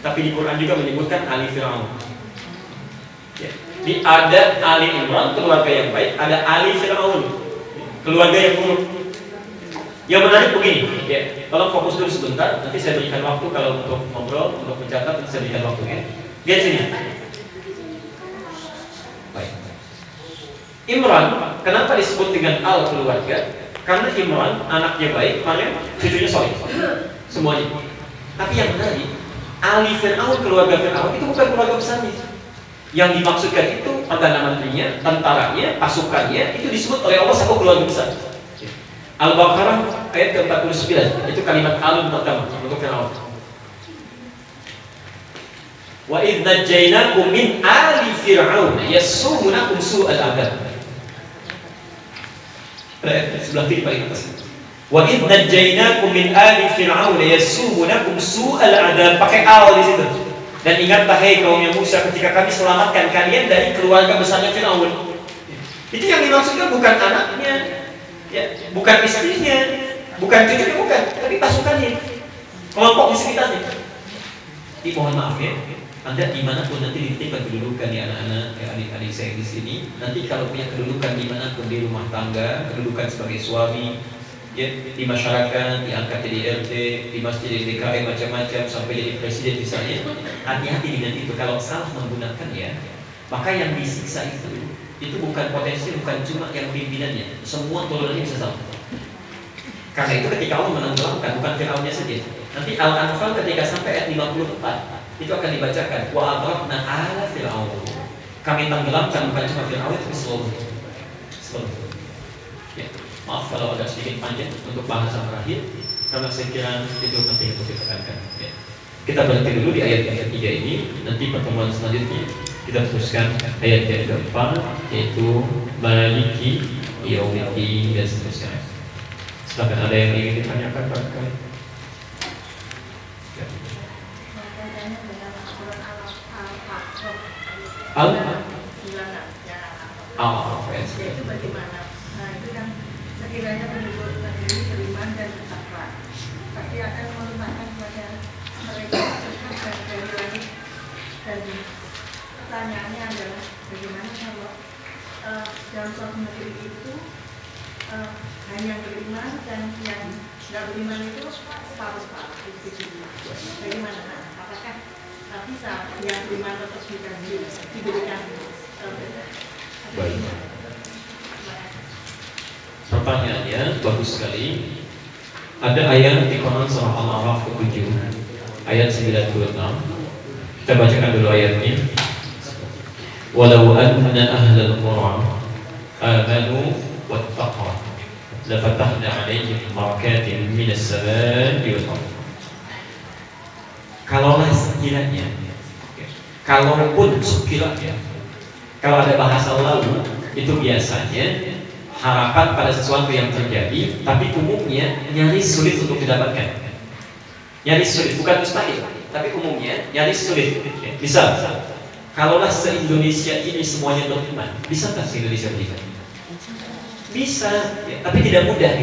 Tapi di Quran juga menyebutkan Ali Fir'aun. Ya. Di ada Ali Imran, keluarga yang baik, ada Ali Fir'aun, keluarga yang buruk. Yang menarik begini, ya, tolong fokus dulu sebentar, nanti saya berikan waktu kalau untuk ngobrol, untuk mencatat, nanti saya berikan waktu ya. Lihat sini. Baik. Imran, kenapa disebut dengan al keluarga? Karena Imran anaknya baik, Maryam cucunya soleh, semuanya. Tapi yang menarik, Ali Fir'aun, keluarga Fir'aun itu bukan keluarga besarnya. Yang dimaksudkan itu perdana menterinya, tentaranya, pasukannya, itu disebut oleh Allah satu keluarga besar. Al-Baqarah ayat ke-49, itu kalimat alun pertama untuk Fir'aun. Wa idh najjaynakum min ali fir'aun yasumunakum su'al adab. Sebelah kiri paling atas. Wa idh najjaynakum min ali fir'aun yasumunakum su'al adab. Pakai al di situ. Dan ingatlah hai kaumnya Musa ketika kami selamatkan kalian dari keluarga besarnya Fir'aun. Itu yang dimaksudkan bukan anaknya, ya, bukan istrinya, bukan cucunya, bukan, tapi pasukannya, kelompok di sekitarnya. Mohon maaf ya, Anda dimanapun nanti dititipkan kedudukan ya anak-anak, ya adik-adik saya di sini. Nanti kalau punya kedudukan dimanapun di rumah tangga, kedudukan sebagai suami, ya, di masyarakat, diangkat jadi RT, di masjid, di DKI macam-macam, sampai jadi presiden misalnya. Hati-hati dengan itu. Kalau salah menggunakan ya, maka yang disiksa itu bukan potensi, bukan cuma yang pimpinannya, semua turunannya bisa sama. Karena itu ketika Allah menenggelamkan bukan Fir'aunnya saja. Nanti Al-Anfal ketika sampai ayat 54 itu akan dibacakan wa aghraqna ala Fir'aun. Kami tenggelamkan bukan cuma Fir'aun tapi seluruhnya. Ya, maaf kalau agak sedikit panjang untuk bahasan terakhir, karena saya kira itu penting untuk kita tekankan. Ya. Kita berhenti dulu di ayat yang ketiga ini. Nanti pertemuan selanjutnya kita teruskan ayat yang keempat, yaitu Maliki Yaumiddin dan seterusnya. Silakan, ada yang ingin ditanyakan barangkali? Ya. Itu bagaimana? Nah, itu yang sekiranya penduduk negeri beriman dan bertakwa, pasti akan melimpahkan kepada mereka surga dari langit. Dan pertanyaannya adalah bagaimana kalau dalam suatu negeri itu hanya yang beriman dan yang tidak beriman itu separuh-separuh itu. Bagaimana? Apakah bisa yang beriman tetap diberikan? Baik. Pertanyaannya bagus sekali. Ada ayat di Quran surah Al-A'raf ke-7 ayat 96. Kita bacakan dulu ayatnya. Walau anna ahlal qura amanu wattaqu lafatahna 'alaihim barakatin minas samaa'i wal ardh. Kalaulah sekiranya, kalaupun sekiranya, kalau ada bahasa lalu itu biasanya harapan pada sesuatu yang terjadi, tapi umumnya nyaris sulit untuk didapatkan. Nyaris sulit, bukan mustahil, tapi umumnya nyaris sulit. Misal, kalaulah se-Indonesia ini semuanya beriman, bisakah se-Indonesia beriman? Bisa, ya, tapi tidak mudah,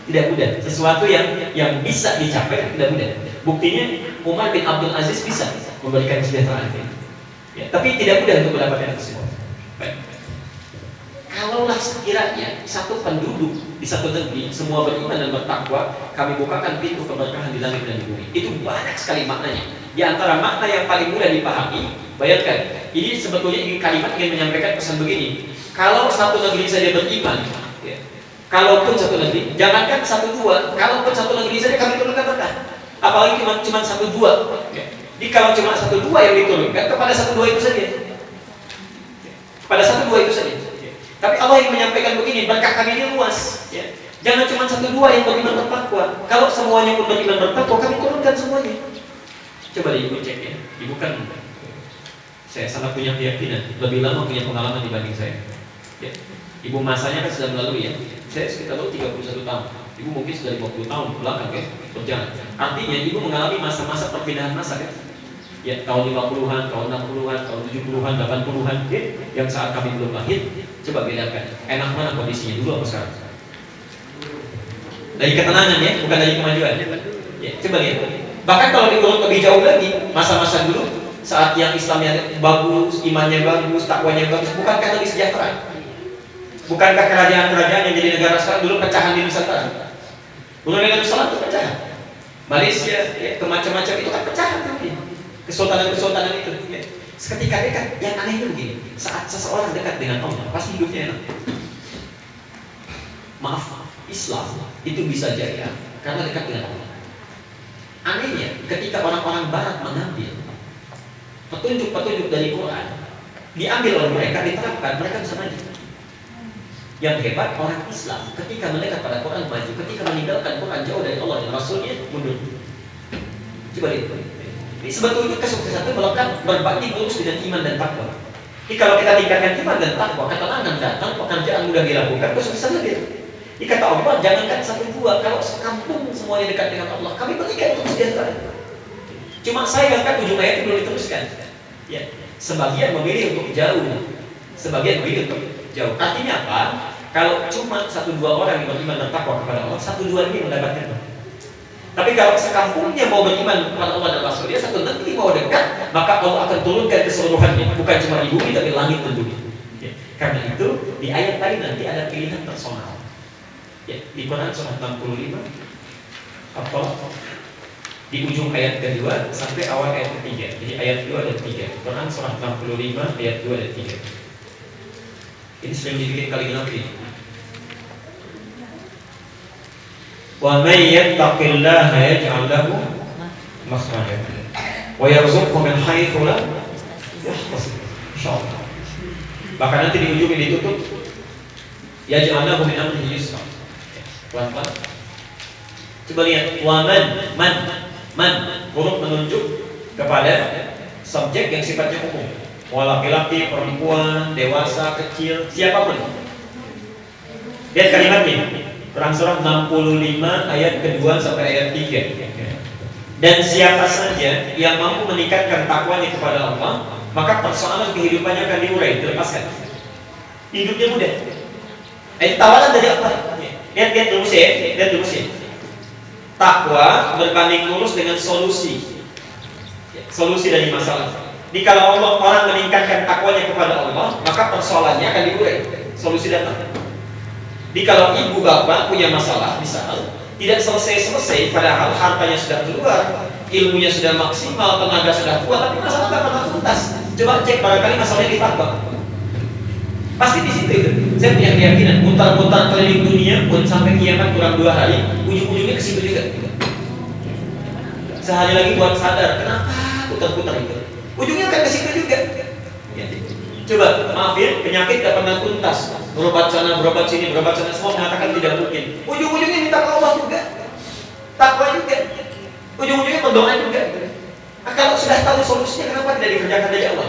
tidak mudah. Sesuatu yang bisa dicapai tidak mudah. Buktinya Umar bin Abdul Aziz bisa memberikan kesejahteraan, ya, tapi tidak mudah untuk mendapatkan itu semua. Baik. Kalaulah sekiranya satu penduduk di satu negeri semua beriman dan bertakwa, kami bukakan pintu keberkahan di langit dan di bumi. Itu banyak sekali maknanya. Di antara makna yang paling mudah dipahami, bayangkan, ini sebetulnya kalimat ingin menyampaikan pesan begini. Kalau satu negeri saja beriman, ya, kalaupun satu negeri, jangankan satu dua, kalaupun satu negeri saja kami turunkan berkah. Apalagi cuma satu dua. Ya. Jadi kalau cuma satu dua yang diturunkan, kepada satu dua itu saja. Pada satu dua itu saja. Tapi Allah yang menyampaikan begini, berkah kami ini luas. Ya. Jangan cuma satu dua yang beriman bertakwa. Kalau semuanya pun beriman bertakwa, kami turunkan semuanya. Coba deh ibu cek ya. Ibu kan, saya sangat punya keyakinan, lebih lama punya pengalaman dibanding saya. Ya. Ibu masanya kan sudah melalui ya. Saya sekitar 31 tahun. Ibu mungkin sudah 50 tahun ke belakang ya, berjalan. Artinya ibu mengalami masa-masa perpindahan masa kan. Ya, tahun 50-an, tahun 60-an, tahun 70-an, 80-an, ya, yang saat kami belum lahir. Coba bedakan, enak mana kondisinya dulu apa sekarang? Dari ketenangan ya, bukan dari kemajuan. Ya, coba lihat. Bahkan kalau diurut lebih jauh lagi, masa-masa dulu saat yang Islamnya bagus, imannya bagus, takwanya bagus, bukankah lebih sejahtera? Bukankah kerajaan-kerajaan yang jadi negara sekarang dulu pecahan di Nusantara? Brunei Darussalam itu pecahan. Malaysia, ya, macam-macam itu kan pecahan tuh. Kesultanan-kesultanan itu. Ya. Seketika dekat, yang aneh itu begini. Saat seseorang dekat dengan Allah, pasti hidupnya enak. Maaf, Islam itu bisa jaya karena dekat dengan Allah. Anehnya, ketika orang-orang Barat mengambil petunjuk-petunjuk dari Quran, diambil oleh mereka, diterapkan, mereka bisa maju. Yang hebat orang Islam ketika mendekat pada Quran maju, ketika meninggalkan Quran jauh dari Allah dan Rasulnya mundur. Coba lihat. Ini sebetulnya kesuksesan itu melekat berbanding lurus dengan iman dan takwa. Jadi kalau kita tingkatkan iman dan takwa, ketenangan datang, pekerjaan mudah dilakukan, kesuksesan hadir. Ini kata Allah, jangankan 1-2, kalau sekampung semuanya dekat dengan Allah, kami berikan untuk sejahtera. Cuma saya kan ujung ayat itu belum diteruskan. Ya, sebagian memilih untuk jauh, sebagian memilih untuk jauh. Artinya apa? Kalau cuma 1-2 orang yang beriman dan takwa kepada Allah, 1-2 ini mendapatkan. Tapi kalau sekampungnya mau beriman kepada Allah dan Rasul, dia satu nanti mau dekat, maka Allah akan turunkan keseluruhannya, bukan cuma di bumi tapi langit dan bumi. Ya. Karena itu di ayat tadi nanti ada pilihan personal. Ya, di Quran surat 65 apa? Di ujung ayat kedua sampai awal ayat ketiga. Jadi ayat 2 dan 3. Quran surat 65 ayat 2 dan 3. Ini sering dibikin kaligrafi. Wa may yattaqillaha yaj'al lahu makhraja wa yarzuqhu min haitsu la yahtasib. Insyaallah. Bahkan nanti di ujung ini ditutup yaj'al lahu min amrihi yusra. Pelan-pelan. Coba lihat man huruf menunjuk kepada subjek yang sifatnya umum. Mau laki-laki, perempuan, dewasa, kecil, siapapun. Lihat kalimatnya. Quran surah 65 ayat kedua sampai ayat 3. Dan siapa saja yang mampu meningkatkan takwanya kepada Allah, maka persoalan kehidupannya akan diurai, dilepaskan. Hidupnya mudah. Tawaran dari apa? Lihat dulu sih. Takwa berbanding lurus dengan solusi dari masalah. Jadi kalau orang meningkatkan takwanya kepada Allah, maka persoalannya akan diurai, solusi datang. Jadi kalau ibu bapak punya masalah, misal tidak selesai padahal hartanya sudah keluar, ilmunya sudah maksimal, tenaga sudah kuat, tapi masalah nggak pernah tuntas. Coba cek barangkali masalahnya di takwa. Pasti di situ itu. Saya punya keyakinan mutar-mutar keliling dunia pun sampai kiamat kurang 2 hari, ujung-ujungnya ke situ juga. Sehari lagi buat sadar kenapa putar-putar itu. Ujungnya akan ke situ juga. Ya. Coba maafin, penyakit gak pernah tuntas. Berobat sana, berobat sini, berobat sana, semua mengatakan tidak mungkin. Ujung-ujungnya minta ke Allah juga, takwa juga. Ujung-ujungnya berdoa juga. Nah, kalau sudah tahu solusinya, kenapa tidak dikerjakan dari Allah?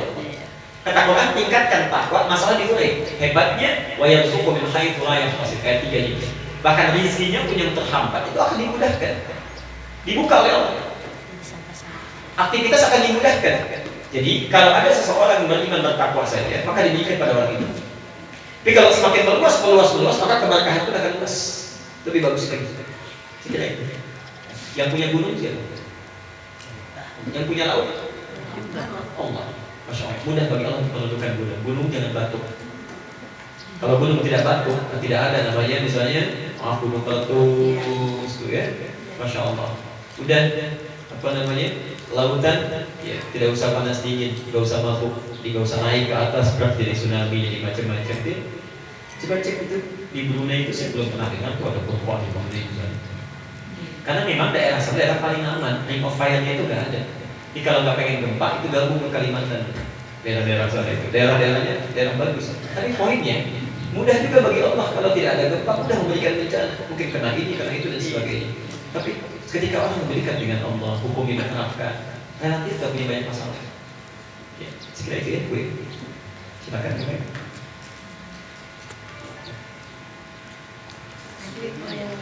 Kata Quran, tingkatkan takwa, masalah diurai. Hebatnya, wa yarzuqhu min haitsu la yahtasib, ayat 3 ini. Bahkan rezekinya pun yang terhambat itu akan dimudahkan. Dibuka oleh Allah. Aktivitas akan dimudahkan. Jadi kalau ada seseorang yang beriman bertakwa saja, maka diberikan pada orang itu. Tapi kalau semakin meluas, maka keberkahan itu akan luas. Lebih bagus lagi. Sekira itu. Yang punya gunung siapa? Yang punya laut? Allah. Masya Allah. Mudah bagi Allah untuk menentukan gunung. Gunung jangan batuk. Kalau gunung tidak batuk, tidak ada namanya misalnya gunung meletus, tuh ya. Masya Allah. Udah apa namanya? Lautan, ya tidak usah panas dingin, tidak usah mabuk, tidak usah naik ke atas, berat jadi tsunami, jadi macam-macam. Coba cek itu di Brunei itu saya belum pernah dengar tuh ada perempuan di Brunei misalnya. Karena memang daerah paling aman, ring of fire-nya itu nggak ada. Jadi kalau nggak pengen gempa itu gabung ke Kalimantan, daerah-daerah sana itu, daerah-daerahnya daerah bagus. Tapi poinnya mudah juga bagi Allah kalau tidak ada gempa, mudah memberikan bencana, mungkin kena ini, kena itu dan sebagainya. Tapi ketika orang memberikan dengan Allah, hukumnya diterapkan, relatif tak punya banyak masalah. Ya, sekira itu ya, gue. Silakan gue. Jadi yang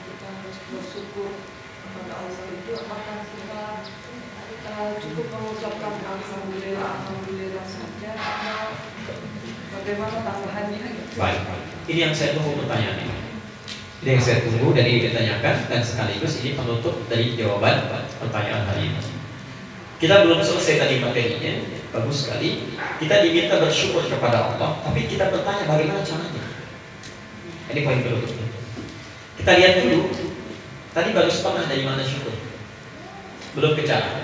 kita harus bersyukur kepada Allah itu apakah kita cukup mengucapkan alhamdulillah saja atau bagaimana tambahannya? Baik, ini yang saya tunggu pertanyaan ini. Ini yang saya tunggu dan ini ditanyakan, dan sekaligus ini penutup dari jawaban pertanyaan hari ini. Kita belum selesai tadi materinya, bagus sekali. Kita diminta bersyukur kepada Allah, tapi kita bertanya bagaimana caranya. Ini poin berikutnya. Kita lihat dulu, tadi baru setengah dari mana syukur, belum ke cara.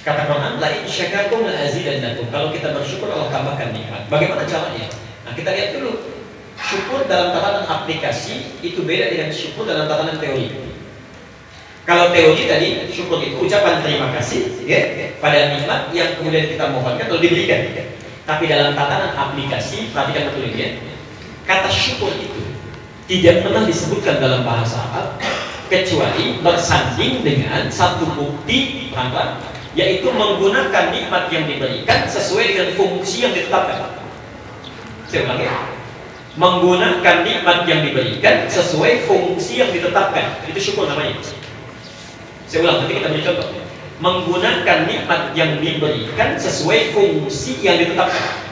Kata Quran, la in syakartum la azidannakum. Kalau kita bersyukur Allah tambahkan nikmat. Bagaimana caranya? Nah, kita lihat dulu. Syukur dalam tatanan aplikasi itu beda dengan syukur dalam tatanan teori. Kalau teori tadi, syukur itu ucapan terima kasih ya, pada nikmat yang kemudian kita mohonkan lalu diberikan. Tapi dalam tatanan aplikasi, perhatikan betul ini ya. Kata syukur itu tidak pernah disebutkan dalam bahasa Arab kecuali bersanding dengan satu bukti apa? Yaitu menggunakan nikmat yang diberikan sesuai dengan fungsi yang ditetapkan. Saya ulangi. Menggunakan nikmat yang diberikan sesuai fungsi yang ditetapkan. Itu syukur namanya. Saya ulang, nanti kita beri contoh. Menggunakan nikmat yang diberikan sesuai fungsi yang ditetapkan.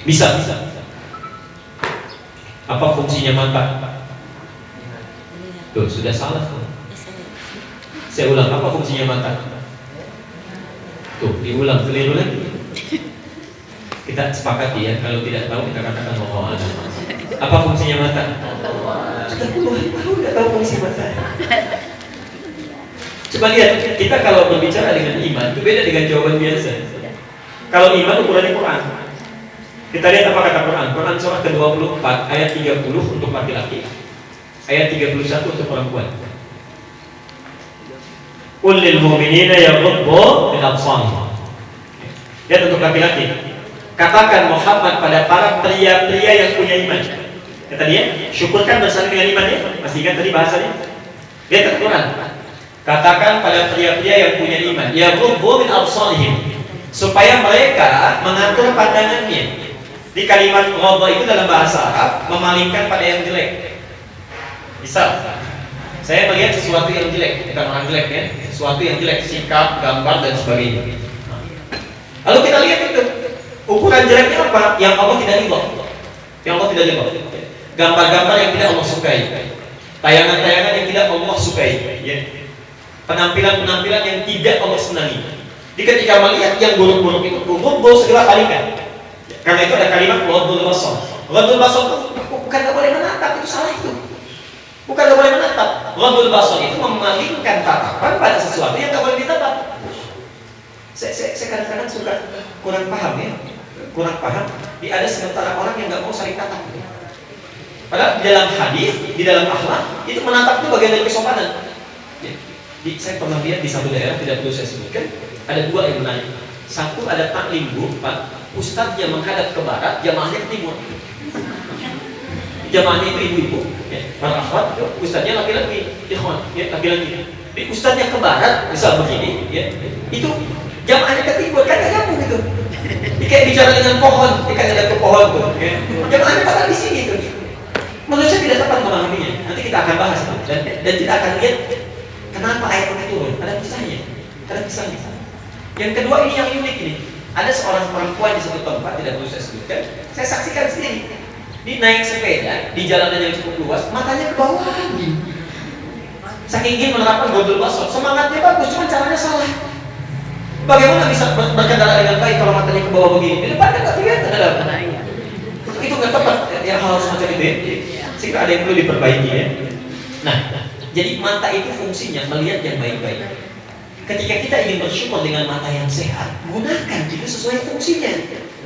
Bisa. Apa fungsinya mata? Tuh, sudah salah. Saya ulang, apa fungsinya mata? Tuh, diulang, keliru lagi. Kita sepakati ya, kalau tidak tahu kita katakan Allah. Apa fungsinya mata? Sudah puluhan tahun tidak tahu fungsi mata. Coba lihat, kita kalau berbicara dengan iman itu beda dengan jawaban biasa. Kalau iman ukurannya Quran. Kita lihat apa kata Quran. Quran surah ke-24 ayat 30 untuk laki-laki, ayat 31 untuk perempuan. Qul lil mu'minina yaghuddu min absarihim. Lihat untuk laki-laki. Katakan Muhammad pada para pria-pria yang punya iman. Kata dia, syukurkan bersanding dengan iman ya. Masih ingat tadi bahasanya? Lihat Quran. Katakan pada pria-pria yang punya iman, yaghuddu min absarihim, supaya mereka mengatur pandangannya. Di kalimat ghadha itu dalam bahasa Arab memalingkan pada yang jelek. Misal, saya melihat sesuatu yang jelek, bukan orang jelek ya, sesuatu yang jelek, sikap, gambar dan sebagainya. Lalu kita lihat itu, ukuran jeleknya apa? Yang Allah tidak ridho. Yang Allah tidak ridho. Gambar-gambar yang tidak Allah sukai, tayangan-tayangan yang tidak Allah sukai, ya. Penampilan-penampilan yang tidak Allah senangi. Jadi ketika melihat yang buruk-buruk itu, buruk segera palingkan. Karena itu ada kalimat ghadul basar. Ghadul basar itu bukan tidak boleh menatap, itu salah itu. Bukan tidak boleh menatap. Ghadul basar itu memalingkan tatapan pada sesuatu yang tidak boleh ditatap. Saya kadang-kadang suka kurang paham ya, kurang paham. Ada sementara orang yang nggak mau saling tatap. Padahal di dalam hadis, di dalam akhlak itu menatap itu bagian dari kesopanan. Saya pernah lihat di satu daerah, tidak perlu saya sebutkan, ada dua yang menarik. Satu ada taklim Pak, ustadznya menghadap ke barat, jamaahnya ke timur. Jamaahnya itu ibu-ibu, ya, para akhwat, ustadznya laki-laki, ikhwan, ya, laki-laki. Di ustadznya ke barat, misal begini, ya, itu jamaahnya ke timur, kan nggak nyambung gitu. Kayak bicara dengan pohon, kayak ada ke pohon tuh, ya. Jamaahnya pada di sini tuh. Menurut saya tidak tepat memahaminya. Nanti kita akan bahas itu, dan kita akan lihat kenapa ayat ini turun. Ada kisahnya, ada kisahnya. Yang kedua ini yang unik ini. Ada seorang perempuan di satu tempat, tidak perlu saya sebutkan. Saya saksikan sendiri. Dia naik sepeda di jalanan yang cukup luas, matanya ke bawah. Saking ingin menerapkan ghadul basar, semangatnya bagus, cuma caranya salah. Bagaimana bisa berkendara dengan baik kalau matanya ke bawah begini? Di depan kan nggak kelihatan dalam. Itu nggak tepat. Ya hal semacam itu ya. Sehingga ada yang perlu diperbaiki ya. Nah, jadi mata itu fungsinya melihat yang baik-baik. Ketika kita ingin bersyukur dengan mata yang sehat, gunakan itu sesuai fungsinya.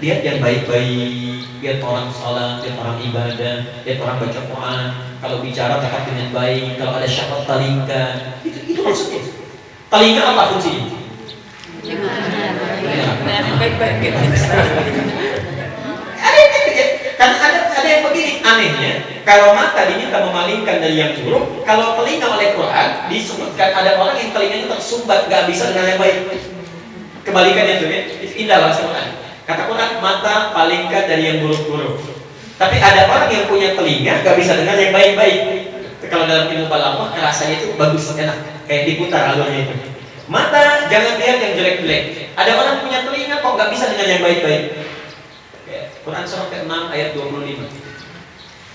Lihat yang baik-baik, lihat orang sholat, lihat orang ibadah, lihat orang baca Quran. Kalau bicara cakap dengan baik, kalau ada syarat telinga, itu maksudnya. Telinga apa fungsinya? Baik-baik. Karena ada yang begini, anehnya kalau mata diminta memalingkan dari yang buruk, kalau telinga oleh Quran disebutkan ada orang yang telinganya tersumbat, gak bisa dengar yang baik. Kebalikannya itu ya, indah bahasa Quran. Kata Quran, mata palingkan dari yang buruk-buruk. Tapi ada orang yang punya telinga gak bisa dengar yang baik-baik. Kalau dalam ilmu balaghah rasanya itu bagus, enak, kayak diputar alurnya itu. Mata jangan lihat yang jelek-jelek. Ada orang punya telinga kok gak bisa dengar yang baik-baik. Quran surah ke-6 ayat 25.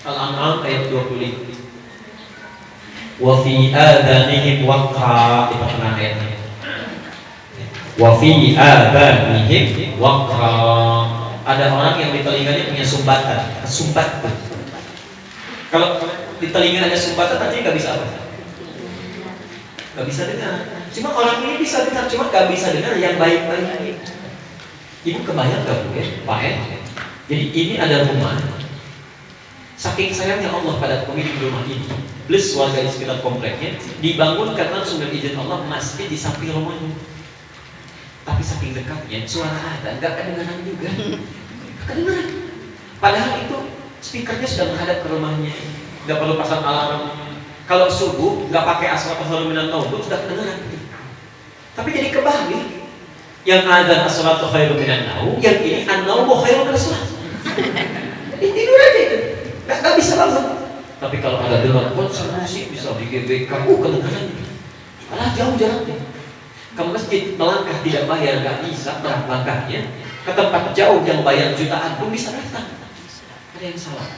Al-An'am ayat 25. Wa fi adhanihim waqra, itu pernah ayatnya. Wa fi adhanihim waqra. Ada orang yang di telinganya punya sumbatan, sumbat. Kalau di telinga ada sumbatan artinya nggak bisa apa? Nggak bisa dengar. Cuma orang ini bisa dengar, cuma nggak bisa dengar yang baik-baik. Ibu kebayang nggak Bu ya, Pak ya? Jadi ini ada rumah. Saking sayangnya Allah pada pemilik rumah ini, plus warga di sekitar kompleknya, dibangunkan langsung dari izin Allah masjid di samping rumahnya. Tapi saking dekatnya, suara ada nggak kedengaran juga, kedengaran. Padahal itu speakernya sudah menghadap ke rumahnya, nggak perlu pasang alarm. Kalau subuh nggak pakai as-salatu minan naum sudah kedengaran. Tapi jadi kebalik, yang adzan as-salatu khairum minan naum, yang ini an-naumu khairum minas shalah. Tidur aja itu, nggak bisa bangun. Tapi kalau ada dengar konser musik bisa di GBK, kedengaran. Malah jauh jaraknya. Ke masjid melangkah tidak bayar, nggak bisa berat langkahnya. Ke tempat jauh yang bayar jutaan pun bisa datang. Ada yang salah,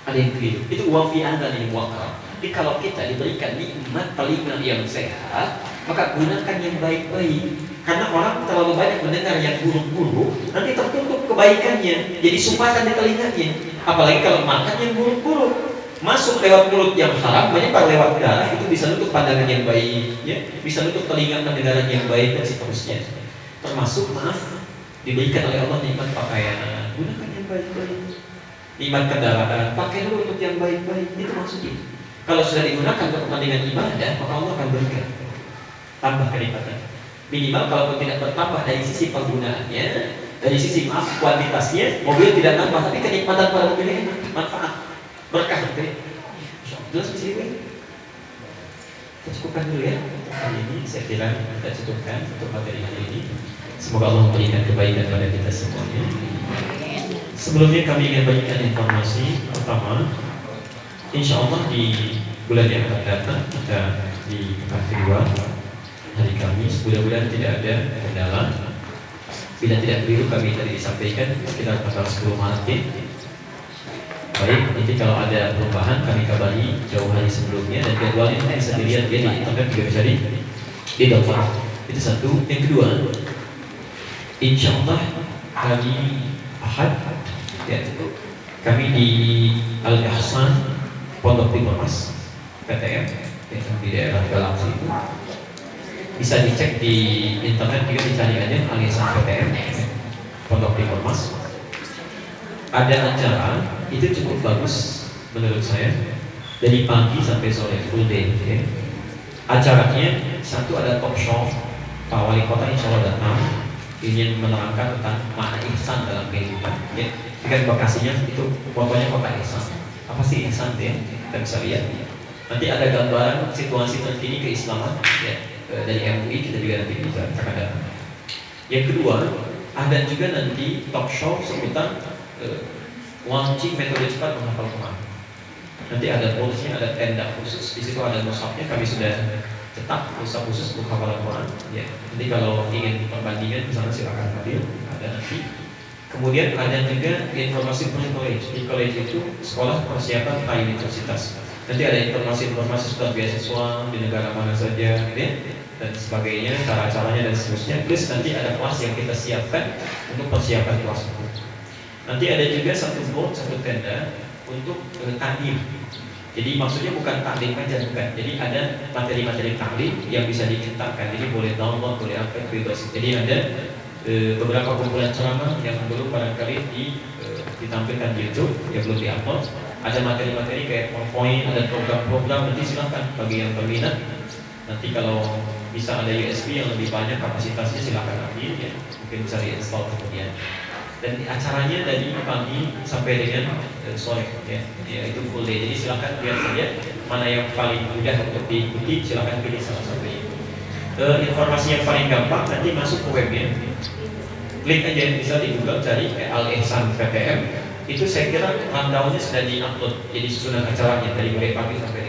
ada yang keliru. Itu uang fi anda nih wakaf. Jadi kalau kita diberikan nikmat telinga yang sehat, maka gunakan yang baik-baik. Karena orang terlalu banyak mendengar yang buruk-buruk, nanti tertutup kebaikannya, jadi sumpatan di telinganya. Apalagi kalau makan yang buruk-buruk, masuk lewat mulut yang haram, menyebar lewat darah, itu bisa nutup pandangan yang baik, ya, bisa nutup telinga pendengaran yang baik dan seterusnya. Termasuk maaf diberikan oleh Allah nikmat pakaian, gunakan yang baik-baik. Nikmat kendaraan, pakai dulu untuk yang baik-baik, itu maksudnya. Kalau sudah digunakan untuk kepentingan ibadah, maka Allah akan berikan tambah kenikmatan. Minimal kalaupun tidak bertambah dari sisi penggunaannya, dari sisi maaf kuantitasnya, mobil tidak nambah, tapi kenikmatan pada mobilnya enak, manfaat, berkah gitu ya. Jelas di sini. Kita cukupkan dulu ya. Kali ini saya kira kita cukupkan untuk materi hari ini. Semoga Allah memberikan kebaikan pada kita semuanya. Sebelumnya kami ingin bagikan informasi pertama. Insya Allah di bulan yang akan datang kita di pekan kedua hari Kamis, mudah-mudahan tidak ada kendala. Bila tidak keliru kami tadi disampaikan sekitar tanggal 10 Maret. Baik, nanti kalau ada perubahan kami kabari jauh hari sebelumnya, dan jadwalnya kita bisa dilihat ya di internet juga bisa di-download. Itu satu. Yang kedua, insya Allah hari Ahad ya, kami di Al-Ihsan Pondok Timur Mas PTM yang di daerah Galaksi itu bisa dicek di internet juga, dicari aja Al-Ihsan PTM Pondok Timur Mas. Ada acara itu cukup bagus menurut saya, dari pagi sampai sore full day ya. Acaranya satu ada talk show, Pak Wali Kota insya Allah datang ingin menerangkan tentang makna ihsan dalam kehidupan ya. Kan lokasinya itu fotonya kota ihsan. Apa sih ihsan ya? Kita bisa lihat. Nanti ada gambaran situasi terkini keislaman ya, dari MUI kita juga nanti bisa akan datang. Yang kedua, ada juga nanti talk show seputar launching metode cepat menghafal Quran. Nanti ada boothnya, ada tenda khusus. Di situ ada mushafnya, kami sudah cetak mushaf khusus untuk hafalan Quran. Ya. Nanti kalau ingin perbandingan, misalnya silakan hadir. Ada nanti. Kemudian ada juga informasi pre-college. Di college itu sekolah persiapan pra universitas. Nanti ada informasi-informasi seputar beasiswa di negara mana saja, gitu ya, dan sebagainya, cara-caranya dan seterusnya. Plus nanti ada kelas yang kita siapkan untuk persiapan kelas itu. Nanti ada juga satu board, satu tenda untuk taklim. Jadi maksudnya bukan taklim aja, bukan. Jadi ada materi-materi taklim yang bisa dicetakkan. Jadi boleh download, boleh apa, bebas. Jadi ada beberapa kumpulan ceramah yang belum barangkali ditampilkan di YouTube, yang belum diupload. Ada materi-materi kayak PowerPoint, ada program-program. Nanti silakan bagi yang berminat. Nanti kalau bisa ada USB yang lebih banyak kapasitasnya silakan ambil ya. Mungkin bisa diinstal kemudian. Dan acaranya dari pagi sampai dengan sore ya, itu full day. Jadi silakan lihat saja mana yang paling mudah untuk diikuti, silakan pilih salah satunya. Informasi yang paling gampang nanti masuk ke webnya, klik aja bisa di Google cari Al-Ihsan PTM. Itu saya kira rundownnya sudah di-upload, jadi susunan acaranya dari mulai pagi sampai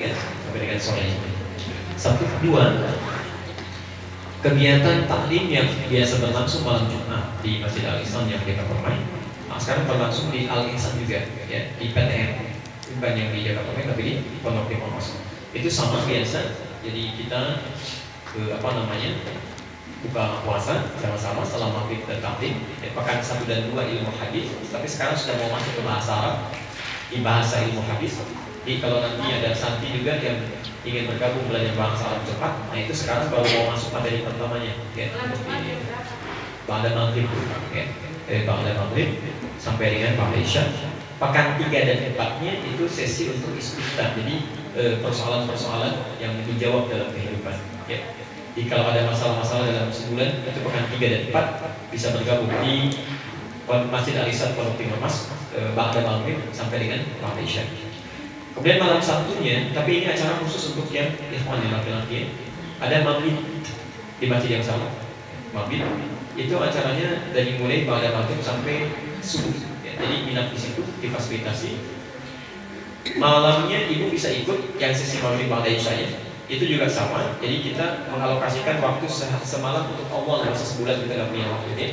dengan sore. Satu, dua, kegiatan taklim yang biasa berlangsung malam Jumat di Masjid Al-Ihsan yang kita permain, nah, sekarang berlangsung di Al-Ihsan juga ya, di PTM, bukan yang di Jakarta Permain tapi di Pondok Timur Mas. Itu sama biasa. Jadi kita buka puasa sama-sama setelah maghrib dan taklim ya, pekan 1 dan 2 ilmu hadis. Tapi sekarang sudah mau masuk ke bahasa Arab, di bahasa ilmu hadis. Jadi kalau nanti ada santri juga yang ingin bergabung belajar bahasa Arab cepat, nah itu sekarang baru mau masuk materi pertamanya ya, ba'da maghrib ya, ba'da maghrib sampai dengan ba'da isya. Pekan 3 dan 4-nya itu sesi untuk istiftah. Jadi persoalan-persoalan yang dijawab dalam kehidupan. Ya. Jadi kalau ada masalah-masalah dalam sebulan itu pekan 3 dan 4 bisa bergabung di Masjid Al-Ihsan Pondok Timur Mas Ba'da Maghrib sampai dengan Ba'da Isya. Kemudian malam Sabtunya, tapi ini acara khusus untuk yang ikhwan yang laki-laki. Ada maghrib di masjid yang sama. Maghrib itu acaranya dari mulai Ba'da Maghrib sampai subuh. Ya, jadi minat di situ difasilitasi. Malamnya ibu bisa ikut yang sesi maghrib Ba'da Isya ya. Itu juga sama, jadi kita mengalokasikan waktu semalam untuk Allah. Masa sebulan kita nggak punya waktu ini.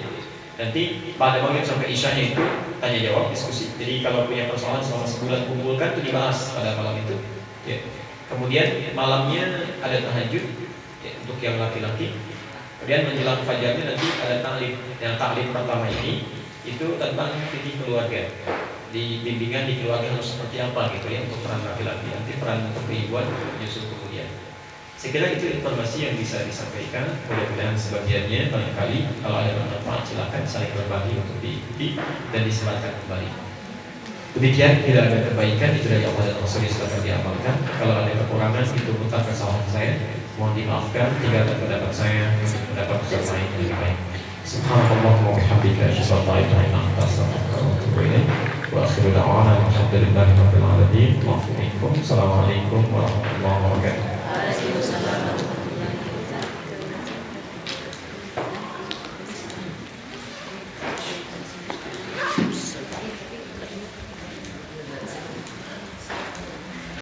Nanti pada maghrib sampai isyanya itu tanya jawab diskusi. Jadi kalau punya persoalan selama sebulan kumpulkan itu dibahas pada malam itu. Ya. Kemudian malamnya ada tahajud ya, untuk yang laki-laki. Kemudian menjelang fajarnya nanti ada taklim. Yang taklim pertama ini itu tentang fikih keluarga. Di bimbingan di keluarga harus seperti apa gitu ya untuk peran laki-laki. Nanti peran untuk keibuan menyusul kemudian. Saya kira itu informasi yang bisa disampaikan. Mudah-mudahan sebagiannya barangkali kalau ada bermanfaat silakan saling berbagi untuk diikuti dan disebarkan kembali. Demikian, tidak ada kebaikan itu dari Allah dan Rasulnya silakan diamalkan. Kalau ada kekurangan itu bukan kesalahan saya, mohon dimaafkan. Tinggalkan pendapat saya, pendapat peserta yang lebih baik. Subhanallah wa bihamdika asyhadu an la ilaha illa anta astaghfiruka wa atubu ilaik. Wa akhiru da'wana alhamdulillahi rabbil alamin. Assalamualaikum warahmatullahi wabarakatuh.